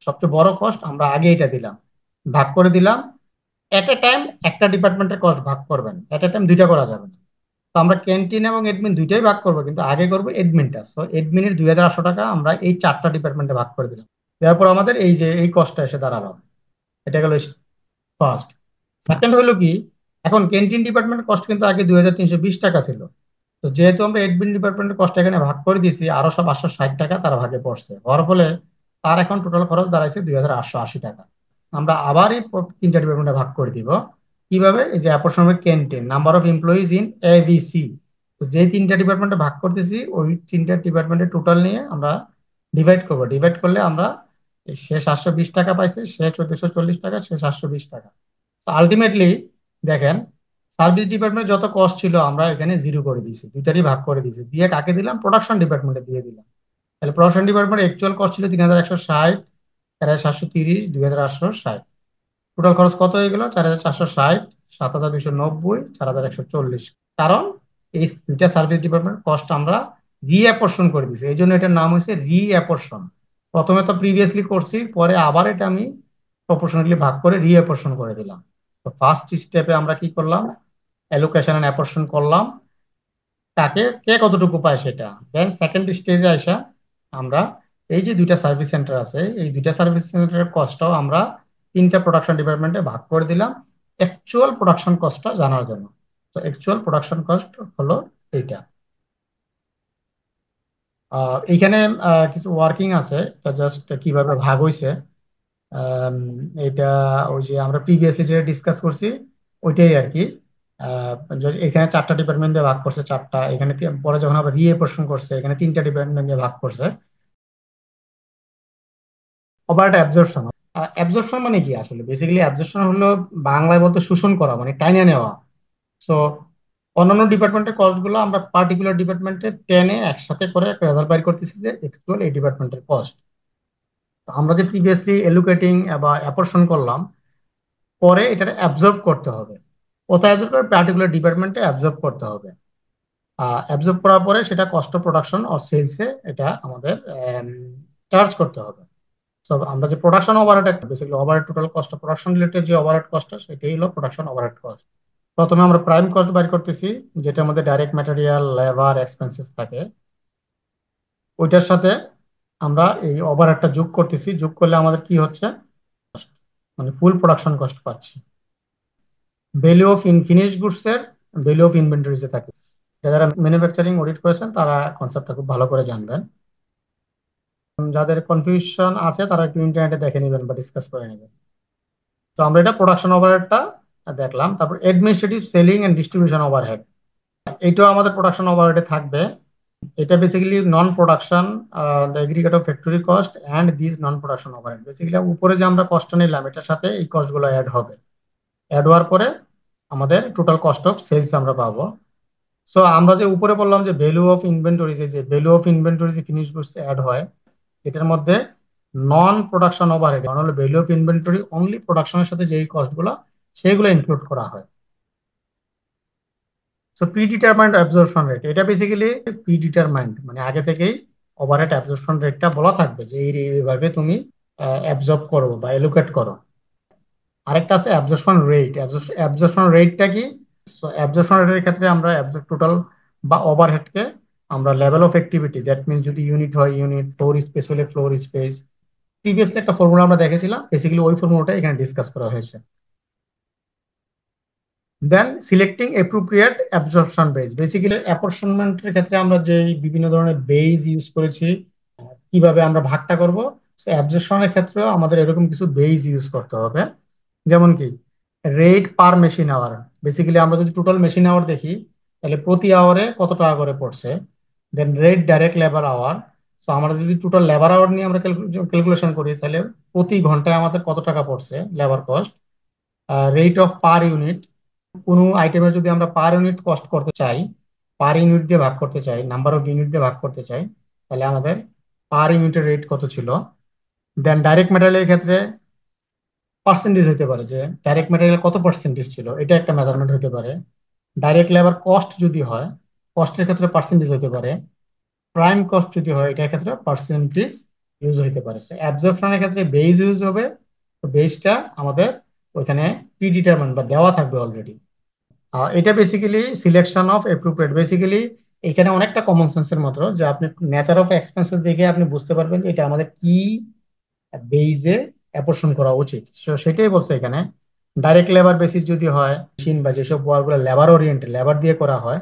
সবচেয়ে বড় কস্ট, আমরা আগে এটা দিলাম, ভাগ করে দিলাম। এট এ টাইম একটা ডিপার্টমেন্টের কস্ট ভাগ করবেন, এট এ টাইম দুইটা করা যাবে না। তো আমরা ক্যান্টিন এবং এডমিন দুইটাই ভাগ করবো, কিন্তু আগে করবো এডমিনটা। তো এডমিনের 2,800 টাকা আমরা এই চারটা ডিপার্টমেন্টে ভাগ করে দিলাম। তারপর আমাদের এই যে এই কস্টটা এসে দাঁড়ালো, এটা গেল ফার্স্ট। সেকেন্ড হলো কি, এখন ক্যান্টিন ডিপার্টমেন্ট কস্ট কিন্তু আগে 2,320 টাকা ছিল। তো যেহেতু আমরা এডমিন ডিপার্টমেন্টের কস্ট এখানে ভাগ করে দিয়েছি, আরো সব 860 টাকা তার ভাগে পড়ছে, হওয়ার ফলে তার এখন টোটাল খরচ দাঁড়াইছে 2,880 টাকা। আমরা আবার এই তিনটা ডিপার্টমেন্টে ভাগ করে দিব। কিভাবে? এই যে apportionment canteen, number of employees in ABC. তো যে তিনটা ডিপার্টমেন্টে ভাগ করতেছি, ওই তিনটা ডিপার্টমেন্টের টোটাল নিয়ে আমরা ডিভাইড করব। ডিভাইড করলে আমরা সে 720 টাকা পাইছে, সে 1,440 টাকা, সে 720 টাকা। আলটিমেটলি দেখেন, সার্ভিস ডিপার্টমেন্ট যত কস্ট ছিল আমরা এখানে জিরো করে দিয়েছি, দুইটারই ভাগ করে দিয়েছি, দিয়ে কাকে দিলাম, প্রোডাকশন ডিপার্টমেন্টে দিয়ে দিলাম। তাহলে প্রোডাকশন ডিপার্টমেন্ট অ্যাকচুয়াল কস্ট ছিল 3,160, 4,730, 2,860। টোটাল খরচ কত হয়ে গেল? 4,460, 7,290, 4,140। কারণ এই দুইটা সার্ভিস ডিপার্টমেন্ট কস্ট আমরা রিঅ্যাপোর্শন করে দিয়েছি, এই জন্য এটার নাম হয়েছে রিঅ্যাপোর্শন। প্রথমে তো প্রিভিয়াসলি করছি, পরে আবার এটা আমি প্রপোর্শনালি ভাগ করে রিঅ্যাপোর্শন করে দিলাম। তো ফার্স্ট স্টেপে আমরা কি করলাম, অ্যালোকেশন এন্ড অ্যাপোর্শন করলাম, তাকে কে কতটুকু পায় সেটা। দেন সেকেন্ড স্টেজে আসা আমরা এই যে দুইটা সার্ভিস সেন্টার আছে, এই দুইটা সার্ভিস সেন্টারের কস্টটাও আমরা তিনটা প্রোডাকশন ডিপার্টমেন্টে ভাগ করে দিলাম অ্যাকচুয়াল প্রোডাকশন কস্টটা জানার জন্য। তো অ্যাকচুয়াল প্রোডাকশন কস্ট হলো এইটা। এইখানে কিছু ওয়ার্কিং আছে, জাস্ট কিভাবে ভাগ হইছে। আম, এটা ওই যে আমরা প্রিভিয়াসলি যেটা ডিসকাস করছি ওইটাই আর কি। আহ, এখানে চারটা ডিপার্টমেন্ট দিয়ে ভাগ করছে, চারটা এখানে পরে যখন আবার রিএপোর্শন করছে এখানে তিনটা ডিপার্টমেন্ট দিয়ে ভাগ করছে। ওভারহেড অ্যাবজর্পশন, অ্যাবজর্পশন মানে কি আসলে? বেসিক্যালি অ্যাবজর্পশন হলো বাংলায় বলতে শোষণ করা, মানে টাইনে নেওয়া। সো অন্যান্য ডিপার্টমেন্টের কস্ট গুলো আমরা পার্টিকুলার ডিপার্টমেন্টে টেনে একসাথে করে একটা রেজাল্ট বাইর করতেছি যে অ্যাকচুয়াল এই ডিপার্টমেন্টের কস্ট। আমরা যে প্রিভিয়াসলি এলোকেটিং বা অ্যাপরশন করলাম, পরে এটা অ্যাবজর্ব করতে হবে। কোথায় অ্যাবজর্ব করে? পার্টিকুলার ডিপার্টমেন্টে অ্যাবজর্ব করতে হবে। অ্যাবজর্ব করার পরে সেটা কস্ট অফ প্রোডাকশন অর সেলসে এটা আমাদের চার্জ করতে হবে। তো আমরা যে প্রোডাকশন ওভারহেড, একটা basically overhead, total cost of production related যে ওভারহেড কস্টটা, সেটাই হলো প্রোডাকশন ওভারহেড কস্ট। প্রথমে আমরা প্রাইম কস্ট বের করতেছি, যেটার মধ্যে ডাইরেক্ট ম্যাটেরিয়াল, লেবার, এক্সপেন্সেস থাকে। ওইটার সাথে আমরা এই ওভারহেডটা যোগ করতেছি, যোগ করলে আমাদের কি হচ্ছে, মানে ফুল প্রোডাকশন কস্ট পাচ্ছি। ভ্যালু অফ ফিনিশড গুডস এর ভ্যালু অফ ইনভেন্টরিজে থাকে। যারা ম্যানুফ্যাকচারিং অডিট করেছেন তারা কনসেপ্টটা খুব ভালো করে জানবেন। যাদের কনফিউশন আছে তারা একটু ইন্টারনেটে দেখে নেবেন বা ডিসকাস করে নেবেন। তো আমরা এটা প্রোডাকশন ওভারহেডটা দেখলাম। তারপর administrative, selling and distribution overhead, এটাও আমাদের প্রোডাকশন ওভারহেডে থাকবে। এটা basically non production, the aggregate of factory cost and this non production overhead. Basically উপরে যে আমরা কস্টটা নিলাম এটার সাথে এই কস্ট গুলো অ্যাড হবে। অ্যাড হওয়ার পরে আমাদের টোটাল কস্ট অফ সেলস আমরা পাবো। সো আমরা যে উপরে বললাম যে ভ্যালু অফ ইনভেন্টরি, যে ভ্যালু অফ ইনভেন্টরি যে ফিনিশ গুডস অ্যাড হয়, এটার মধ্যে নন প্রোডাকশন ওভারহেড মানে হলো ভ্যালু অফ ইনভেন্টরি অনলি প্রোডাকশনের সাথে যেই কস্ট গুলো সেগুলো ইনক্লুড করা হয়। সো প্রিডিটারমাইন্ড অ্যাবজর্পশন রেট, এটা বেসিক্যালি প্রিডিটারমাইন্ড মানে আগে থেকেই ওভারহেড অ্যাবজর্পশন রেটটা বলা থাকবে যে এইভাবে তুমি অ্যাবজর্ব করো বা এলোকেট করো। আরেকটা আছে অ্যাবজর্পশন রেট। অ্যাবজর্পশন রেটটা কি? সো অ্যাবজর্পশন রেটের ক্ষেত্রে আমরা টোটাল বা ওভারহেডকে আমরা level of activity, that means যদি ইউনিট হয় ইউনিট, ফ্লোর স্পেস হলে ফ্লোর স্পেস, প্রিভিয়াসলি একটা ফর্মুলা আমরা দেখেছিলাম, বেসিক্যালি ওই ফর্মুলাটা এখানে ডিসকাস করা হয়েছে। Then selecting appropriate absorption base, basically অ্যাপরশনমেন্টের ক্ষেত্রে আমরা যে বিভিন্ন ধরনের বেস ইউজ করেছি, কিভাবে আমরা ভাগটা করব। অ্যাবজর্পশনের ক্ষেত্রেও আমাদের এরকম কিছু বেস ইউজ করতে হবে। যেমন কি rate per machine hour, basically আমরা যদি টোটাল মেশিন আওয়ার দেখি তাহলে প্রতি আওয়ারে কত টাকা করে পড়ছে। দেন রেট ডাইরেক্ট লেবার আওয়ার, তো আমরা যদি টোটাল লেবার আওয়ার নিয়ে আমরা ক্যালকুলেশন করি তাহলে প্রতি ঘন্টায় আমাদের কত টাকা পড়ছে labour cost. Rate of per unit, কোনো আইটেমের যদি আমরা পার ইউনিট কস্ট করতে চাই, পার ইউনিট দিয়ে ভাগ করতে চাই, নাম্বার অফ ইউনিট দিয়ে ভাগ করতে চাই, তাহলে আমাদের পার ইউনিটের রেট কত ছিল। দেন ডাইরেক্ট ম্যাটেরিয়ালের ক্ষেত্রে পার্সেন্টেজ হতে পারে, যে ডাইরেক্ট ম্যাটেরিয়াল কত পার্সেন্টেজ ছিল, এটা একটা মেজারমেন্ট হতে পারে। ডাইরেক্ট লেবার কস্ট যদি হয়, কস্টের ক্ষেত্রে পার্সেন্টেজ হতে পারে। প্রাইম কস্ট যদি হয়, এটার ক্ষেত্রে পার্সেন্টেজ ইউজ হতে পারে। অ্যাবজর্পশনের ক্ষেত্রে বেজ ইউজ হবে। তো বেজটা আমাদের ওইখানে প্রিডিটারমাইন্ড বা দেওয়া থাকবে অলরেডি। এটা basically selection of appropriate, basically এখানে অনেকটা কমন সেন্সের মতো, যে আপনি নেচার অফ এক্সপেন্সেস দেখে আপনি বুঝতে পারবেন যে এটা আমাদের কি বেইজে অ্যাপোর্শন করা উচিত। সেটাই বলছে এখানে। ডাইরেক্ট লেবার বেসিস যদি হয়, মেশিন বা যেসব ওয়ার্কগুলো লেবার ওরিয়েন্টেড, লেবার দিয়ে করা হয়,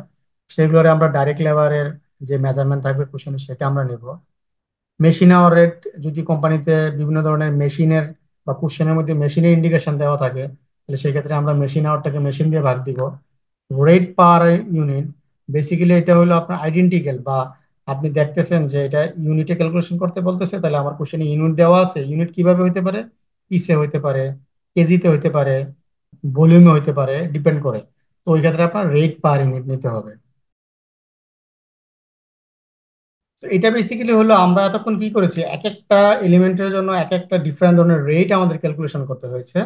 সেগুলোরে আমরা ডাইরেক্ট লেবারের যে মেজারমেন্ট থাকবে কোশ্চেনে, সেটা আমরা নেব। মেশিন আওয়ার রেট, যদি কোম্পানিতে বিভিন্ন ধরনের মেশিনের বা কোশ্চেনের মধ্যে মেশিনের ইন্ডিকেশন দেওয়া থাকে, তাহলে সেক্ষেত্রে আমরা মেশিন আওয়ারটাকে মেশিন দিয়ে ভাগ দিব। রেট পার ইউনিট, বেসিক্যালি এটা হলো আপনার আইডেন্টিক্যাল, বা আপনি দেখতেছেন যে এটা ইউনিটে ক্যালকুলেশন করতে বলতেছে, তাহলে আমার কোশ্চেনে ইউনিট দেওয়া আছে। ইউনিট কিভাবে হইতে পারে, পিসে হইতে পারে, কেজিতে হইতে পারে, ভলিউমে হইতে পারে, ডিপেন্ড করে। তো ওই ক্ষেত্রে আপনার রেট পার ইউনিট নিতে হবে। তো এটা বেসিক্যালি হলো আমরা এতক্ষণ কি করেছি, এক একটা এলিমেন্টের জন্য এক একটা ডিফারেন্ট ধরনের রেট আমাদের ক্যালকুলেশন করতে হয়েছে।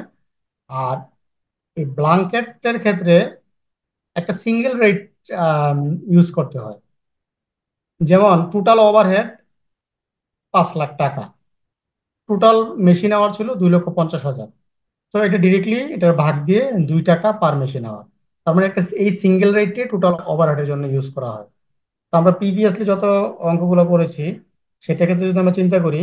আর এই ব্লাঙ্কেটের ক্ষেত্রে একটা সিঙ্গেল রেট ইউজ করতে হয়। যেমন টোটাল ওভারহেড 5 লাখ টাকা, টোটাল মেশিন আওয়ার ছিল 2,50,000। তো এটা ডিরেক্টলি এটার ভাগ দিয়ে 2 টাকা পার মেশিন আওয়ার। তার মানে একটা এই সিঙ্গেল রেটে টোটাল ওভারহেডের জন্য ইউজ করা হয়। তো আমরা প্রিভিয়াসলি যত অঙ্কগুলো করেছি, সেটা ক্ষেত্রে যদি আমরা চিন্তা করি,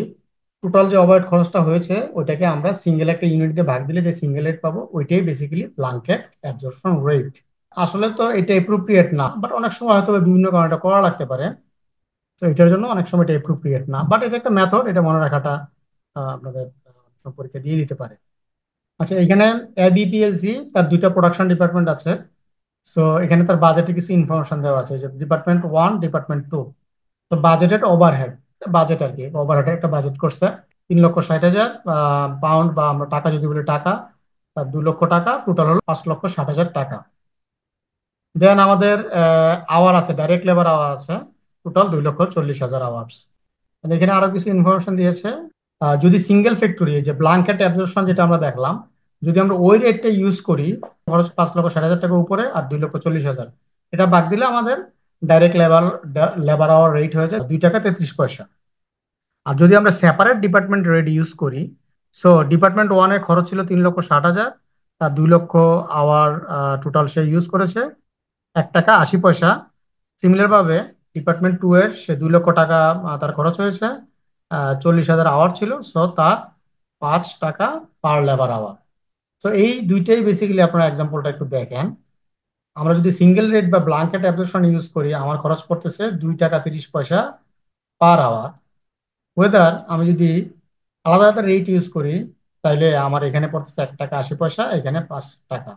টোটাল যে ওভারহেড খরচটা হয়েছে ওইটাকে আমরা সিঙ্গেল একটা ইউনিট দিয়ে ভাগ দিলে যে সিঙ্গেল রেট পাবো, ওইটাই বেসিক্যালি ব্লাঙ্কেট অ্যাবজর্পশন রেট। আসলে তো এটা এপ্রোপ্রিয়েট না, বাট অনেক সময় হয়তো বা বিভিন্ন কারণে এটা করা লাগতে পারে। তো এটার জন্য অনেক সময় এটা এপ্রোপ্রিয়েট না, বাট এটা একটা মেথড, এটা মনে রাখাটা আপনাদের পরীক্ষা দিয়ে দিতে পারে। আচ্ছা, এখানে এবিপিএলসি তার দুইটা প্রোডাকশন ডিপার্টমেন্ট আছে। সো এখানে তার বাজেটে কিছু ইনফরমেশন দেওয়া আছে, যে ডিপার্টমেন্ট 1, ডিপার্টমেন্ট 2। তো বাজেটেড ওভারহেড, বাজেট আর কি, ওভারহেডের একটা বাজেট করছে 3,60,000 পাউন্ড, বা আমরা টাকা যদি বলি টাকা, তার 2 লক্ষ টাকা, টোটাল হলো 5,60,000 টাকা। দেন আমাদের আওয়ার আছে, ডাইরেক্ট লেবার আওয়ার আছে, টোটাল 2,40,000 আওয়ার্স। এখানে আরো কিছু ইনফরমেশন দিয়েছে। যদি সিঙ্গেল ফ্যাক্টরি, যে ব্ল্যাঙ্কেট অ্যাবজর্পশন যেটা আমরা দেখলাম, যদি আমরা ওই রেটটা ইউজ করি, খরচ 5,60,000 টাকা উপরে আর 2,40,000, এটা বাদ দিলে আমাদের direct labour labour hour rate হয়ে যায় 2 টাকা 33 পয়সা। আর যদি আমরা সেপারেট ডিপার্টমেন্ট রেট ইউজ করি, সো ডিপার্টমেন্ট 1 এর খরচ ছিল 3,60,000, তার 2 লক্ষ আওয়ার টোটাল সে ইউজ করেছে 1 টাকা 80 পয়সা। সিমিলার ভাবে ডিপার্টমেন্ট 2 এর সে 2 লক্ষ টাকা তার খরচ হয়েছে, 40,000 আওয়ার ছিল, সো তার 5 টাকা পার লেবার আওয়ার। তো এই দুইটাই বেসিক্যালি আপনারা এক্সাম্পলটা একটু দেখেন। আমরা যদি সিঙ্গেল রেট বা ব্লাঙ্কেট অ্যাপ্লিকেশন ইউজ করি, আমার খরচ পড়তেছে 2 টাকা 30 পয়সা পার আওয়ার। ওয়েদার আমি যদি আলাদা আলাদা রেট ইউজ করি, তাইলে আমার এখানে পড়তেছে 1 টাকা 80 পয়সা, এখানে 5 টাকা।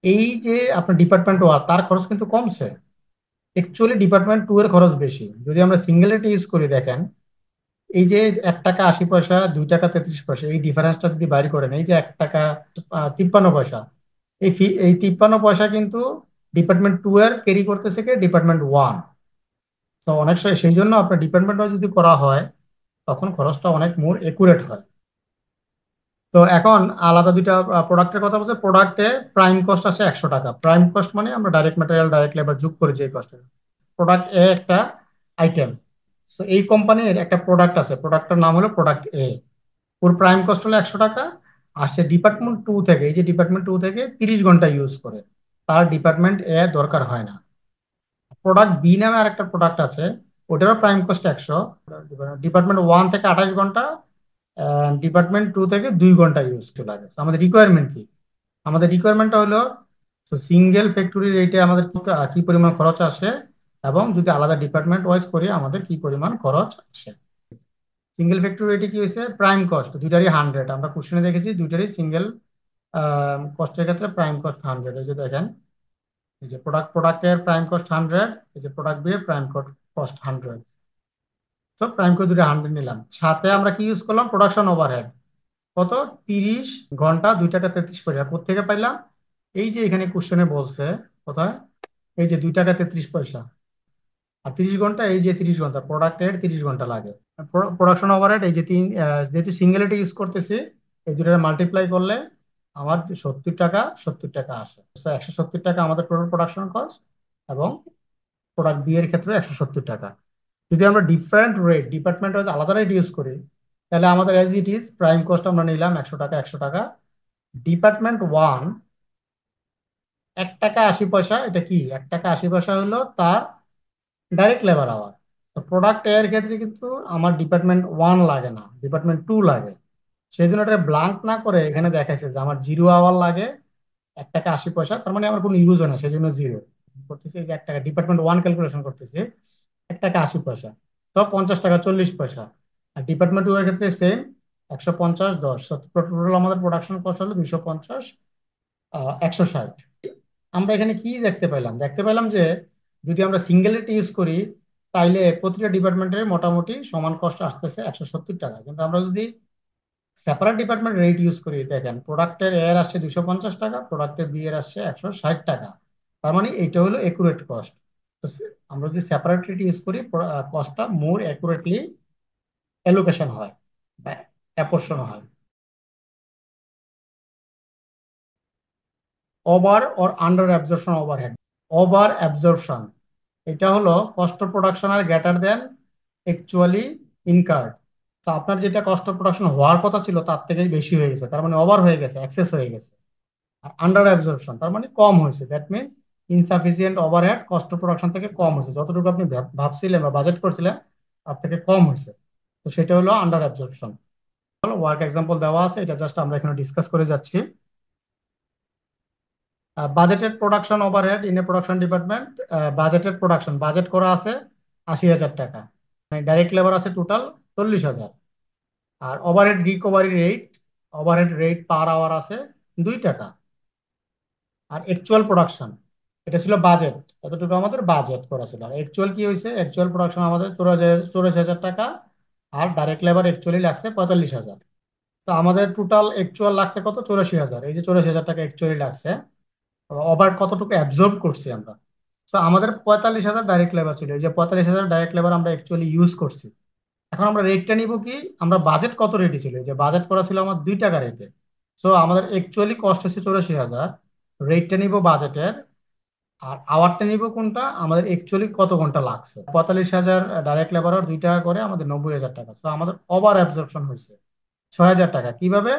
এই যে আপনার ডিপার্টমেন্ট 1 তার খরচ কিন্তু কমছে, অ্যাকচুয়ালি ডিপার্টমেন্ট 2 এর খরচ বেশি। যদি আমরা সিঙ্গেল রেট ইউজ করি, দেখেন এই যে 1 টাকা 80 পয়সা, 2 টাকা 33 পয়সা, এই ডিফারেন্সটা যদি বাইর করেন, এই যে 1 টাকা 53 পয়সা, এই 53 পয়সা কিন্তু ডিপার্টমেন্ট 2 এর ক্যারি করতেছে কে, ডিপার্টমেন্ট 1। তো অনেক সময় সেই জন্য আপনার ডিপার্টমেন্ট যদি করা হয়, তখন খরচটা অনেক মোর একুরেট হয়। তো এখন আলাদা দুইটা প্রোডাক্টের কথা বলছে। প্রোডাক্টে প্রাইম কস্ট আছে 100 টাকা। প্রাইম কস্ট মানে আমরা ডাইরেক্ট ম্যাটেরিয়াল, ডাইরেক্ট লেবার যোগ করে যে কস্ট। প্রোডাক্ট এ একটা আইটেম। সো এই কোম্পানির একটা প্রোডাক্ট আছে, প্রোডাক্টের নাম হলো প্রোডাক্ট ওর প্রাইম কস্ট হলো 100 টাকা। আর সে ডিপার্টমেন্ট 2 থেকে, এই যে ডিপার্টমেন্ট 2 থেকে 30 ঘন্টা ইউজ করে, তার ডিপার্টমেন্ট 1 দরকার হয় না। প্রোডাক্ট 2 নামে আর একটা প্রোডাক্ট আছে, ওটারও প্রাইম কস্ট 100। ডিপার্টমেন্ট 1 থেকে 28 ঘন্টা, ডিপার্টমেন্ট 2 থেকে 2 ঘন্টা ইউজ টু লাগে। So আমাদের রিকোয়ারমেন্ট কি? আমাদের রিকোয়ারমেন্টটা হলো, সিঙ্গেল ফ্যাক্টরি রেটে আমাদের কি পরিমাণ খরচ আসে, এবং যদি আলাদা ডিপার্টমেন্ট ওয়াইজ করি আমাদের কি পরিমাণ খরচ আসে। সিঙ্গেল ফ্যাক্টরি রেটে কি হয়েছে, প্রাইম কস্ট দুইটারই 100। আমরা কোশ্চেনে দেখেছি দুইটারই সিঙ্গেল কস্টের ক্ষেত্রে প্রাইম কস্ট 100। এই যে দেখেন, এই যে প্রোডাক্টের প্রাইম কস্ট 100, এই যে প্রোডাক্ট বি এর প্রাইম কস্ট 100। তো প্রাইম কস্ট দুটো 100 নিলাম, সাথে আমরা কি ইউজ করলাম, প্রোডাকশন ওভারহেড কত, 30 ঘন্টা 2 টাকা 33 পয়সা। কোথেকে পাইলাম, এই যে এখানে কোশ্চেনে বলছে কোথায়, এই যে 2 টাকা 33 পয়সা, আর 30 ঘন্টা, এই যে 30 ঘন্টা প্রোডাক্টের 30 ঘন্টা লাগে। প্রোডাকশন ওভারহেড এই যে যেহেতু সিঙ্গেলিটি ইউজ করতেছি, এই দুটার মাল্টিপ্লাই করলে আমার 70 টাকা আসে। 170 টাকা আমাদের টোটাল প্রোডাকশন কস্ট, এবং প্রোডাক্ট বি এর ক্ষেত্রে 170 টাকা। যদি আমরা ডিফারেন্ট রেট, ডিপার্টমেন্ট ওয়াইজ আলাদা রেট ইউজ করি, তাহলে আমাদের as it is prime cost আমরা নিলাম 100 টাকা 100 টাকা। ডিপার্টমেন্ট ওয়ান 1 টাকা 80 পয়সা, এটা কি 1 টাকা 80 পয়সা হলো তার ডাইরেক্ট লেবার আওয়ার। তো প্রোডাক্ট এর ক্ষেত্রে কিন্তু আমার ডিপার্টমেন্ট ওয়ান লাগে না, ডিপার্টমেন্ট টু লাগে। সেই জন্য এটা ব্লাঙ্ক না করে এখানে দেখাইছে যে আমার 0 আওয়ার লাগে 1 টাকা 80 পয়সা, তার মানে আমার কোনো ইউজ হয় না, সেই জন্য জিরো করতেছি। এই যে 1 টাকা ডিপার্টমেন্ট ওয়ান ক্যালকুলেশন করতেছি, 1 টাকা 80 পয়সা, তো 50 টাকা 40 পয়সা। আর ডিপার্টমেন্ট টু এর ক্ষেত্রে সেম, 150 10, টোটাল আমাদের প্রোডাকশন কস্ট হলো 250 160। আমরা এখানে কি দেখতে পেলাম, দেখতে পেলাম যে যদি আমরা সিঙ্গেলিটি ইউজ করি, তাইলে প্রতিটা ডিপার্টমেন্টের মোটামুটি সমান কষ্ট আসতেছে 170 টাকা। কিন্তু আমরা যদি সেপারেট ডিপার্টমেন্ট রেট ইউজ করি, দেখেন প্রোডাক্টের এর আসছে 250 টাকা, প্রোডাক্টের বি এর আসছে 160 টাকা। তার মানে এইটা হলো একুরেট কস্ট। তো আমরা যদি সেপারেট রেট ইউজ করি, কস্টটা মোর অ্যাকুরেটলি অ্যালোকেশন হয় বা অ্যাপোর্শন হয়। Over or under absorption overhead. Over absorption এটা হলো cost of production are greater than actually incurred. তো আপনার যেটা কস্ট অফ প্রোডাকশন হওয়ার কথা ছিল তার থেকে বেশি হয়ে গেছে, তার মানে ওভার হয়ে গেছে, এক্সেস হয়ে গেছে। আর আন্ডার অ্যাবজর্পশন তার মানে কম হয়েছে, that means insufficient overhead cost of production থেকে কম হয়েছে, যতটুকু আপনি ভাবছিলেন বা বাজেট করছিলেন তার থেকে কম হয়েছে। তো সেটা হলো আন্ডার অ্যাবজর্পশন। ওয়ার্ক এক্সাম্পল দেওয়া আছে, এটা জাস্ট আমরা এখানে ডিসকাস করে যাচ্ছি। Budgeted production overhead in a production department. Budgeted production, budget করা আছে 80,000 টাকা, মানে ডাইরেক্ট লেবার আছে টোটাল 40,000। আর overhead recovery rate, overhead rate per hour আছে 2 টাকা। আর অ্যাকচুয়াল প্রোডাকশন, এটা ছিল বাজেট, এতটুকু আমাদের বাজেট করা ছিল। আর অ্যাকচুয়াল কি হয়েছে, অ্যাকচুয়াল প্রোডাকশন আমাদের 84,000 টাকা, আর ডাইরেক্ট লেবার অ্যাকচুয়ালি লাগছে 45,000। তো আমাদের টোটাল অ্যাকচুয়াল লাগছে কত, 84,000, এই যে 84,000 টাকা অ্যাকচুয়ালি লাগছে। ওভার কতটুকু অ্যাবজর্ব করছি আমরা। তো আমাদের 45,000 ডাইরেক্ট লেবার ছিল, এই যে 45,000 ডাইরেক্ট লেবার আমরা অ্যাকচুয়ালি ইউজ করছি। এখন আমরা রেটটা নিব কি, আমরা বাজেট কত রেটে ছিল, এই যে বাজেট করা ছিল আমার 2 টাকা রেটে। সো আমাদের অ্যাকচুয়ালি কস্ট হচ্ছে 84,000, রেটটা নিব বাজেটের, আর আওয়ারটা নিব কোনটা, আমাদের অ্যাকচুয়ালি কত ঘন্টা লাগছে। 45,000 ডাইরেক্ট লেবার আর 2 টাকা করে আমাদের 90,000 টাকা। তো আমাদের ওভার অ্যাবজর্পশন হয়েছে 6,000 টাকা। কিভাবে,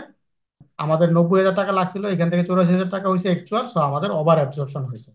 আমাদের 90,000 টাকা লাগছিল, এখান থেকে 84,000 টাকা হয়েছে অ্যাকচুয়াল, সো আমাদের ওভার অ্যাবজর্পশন হয়েছে।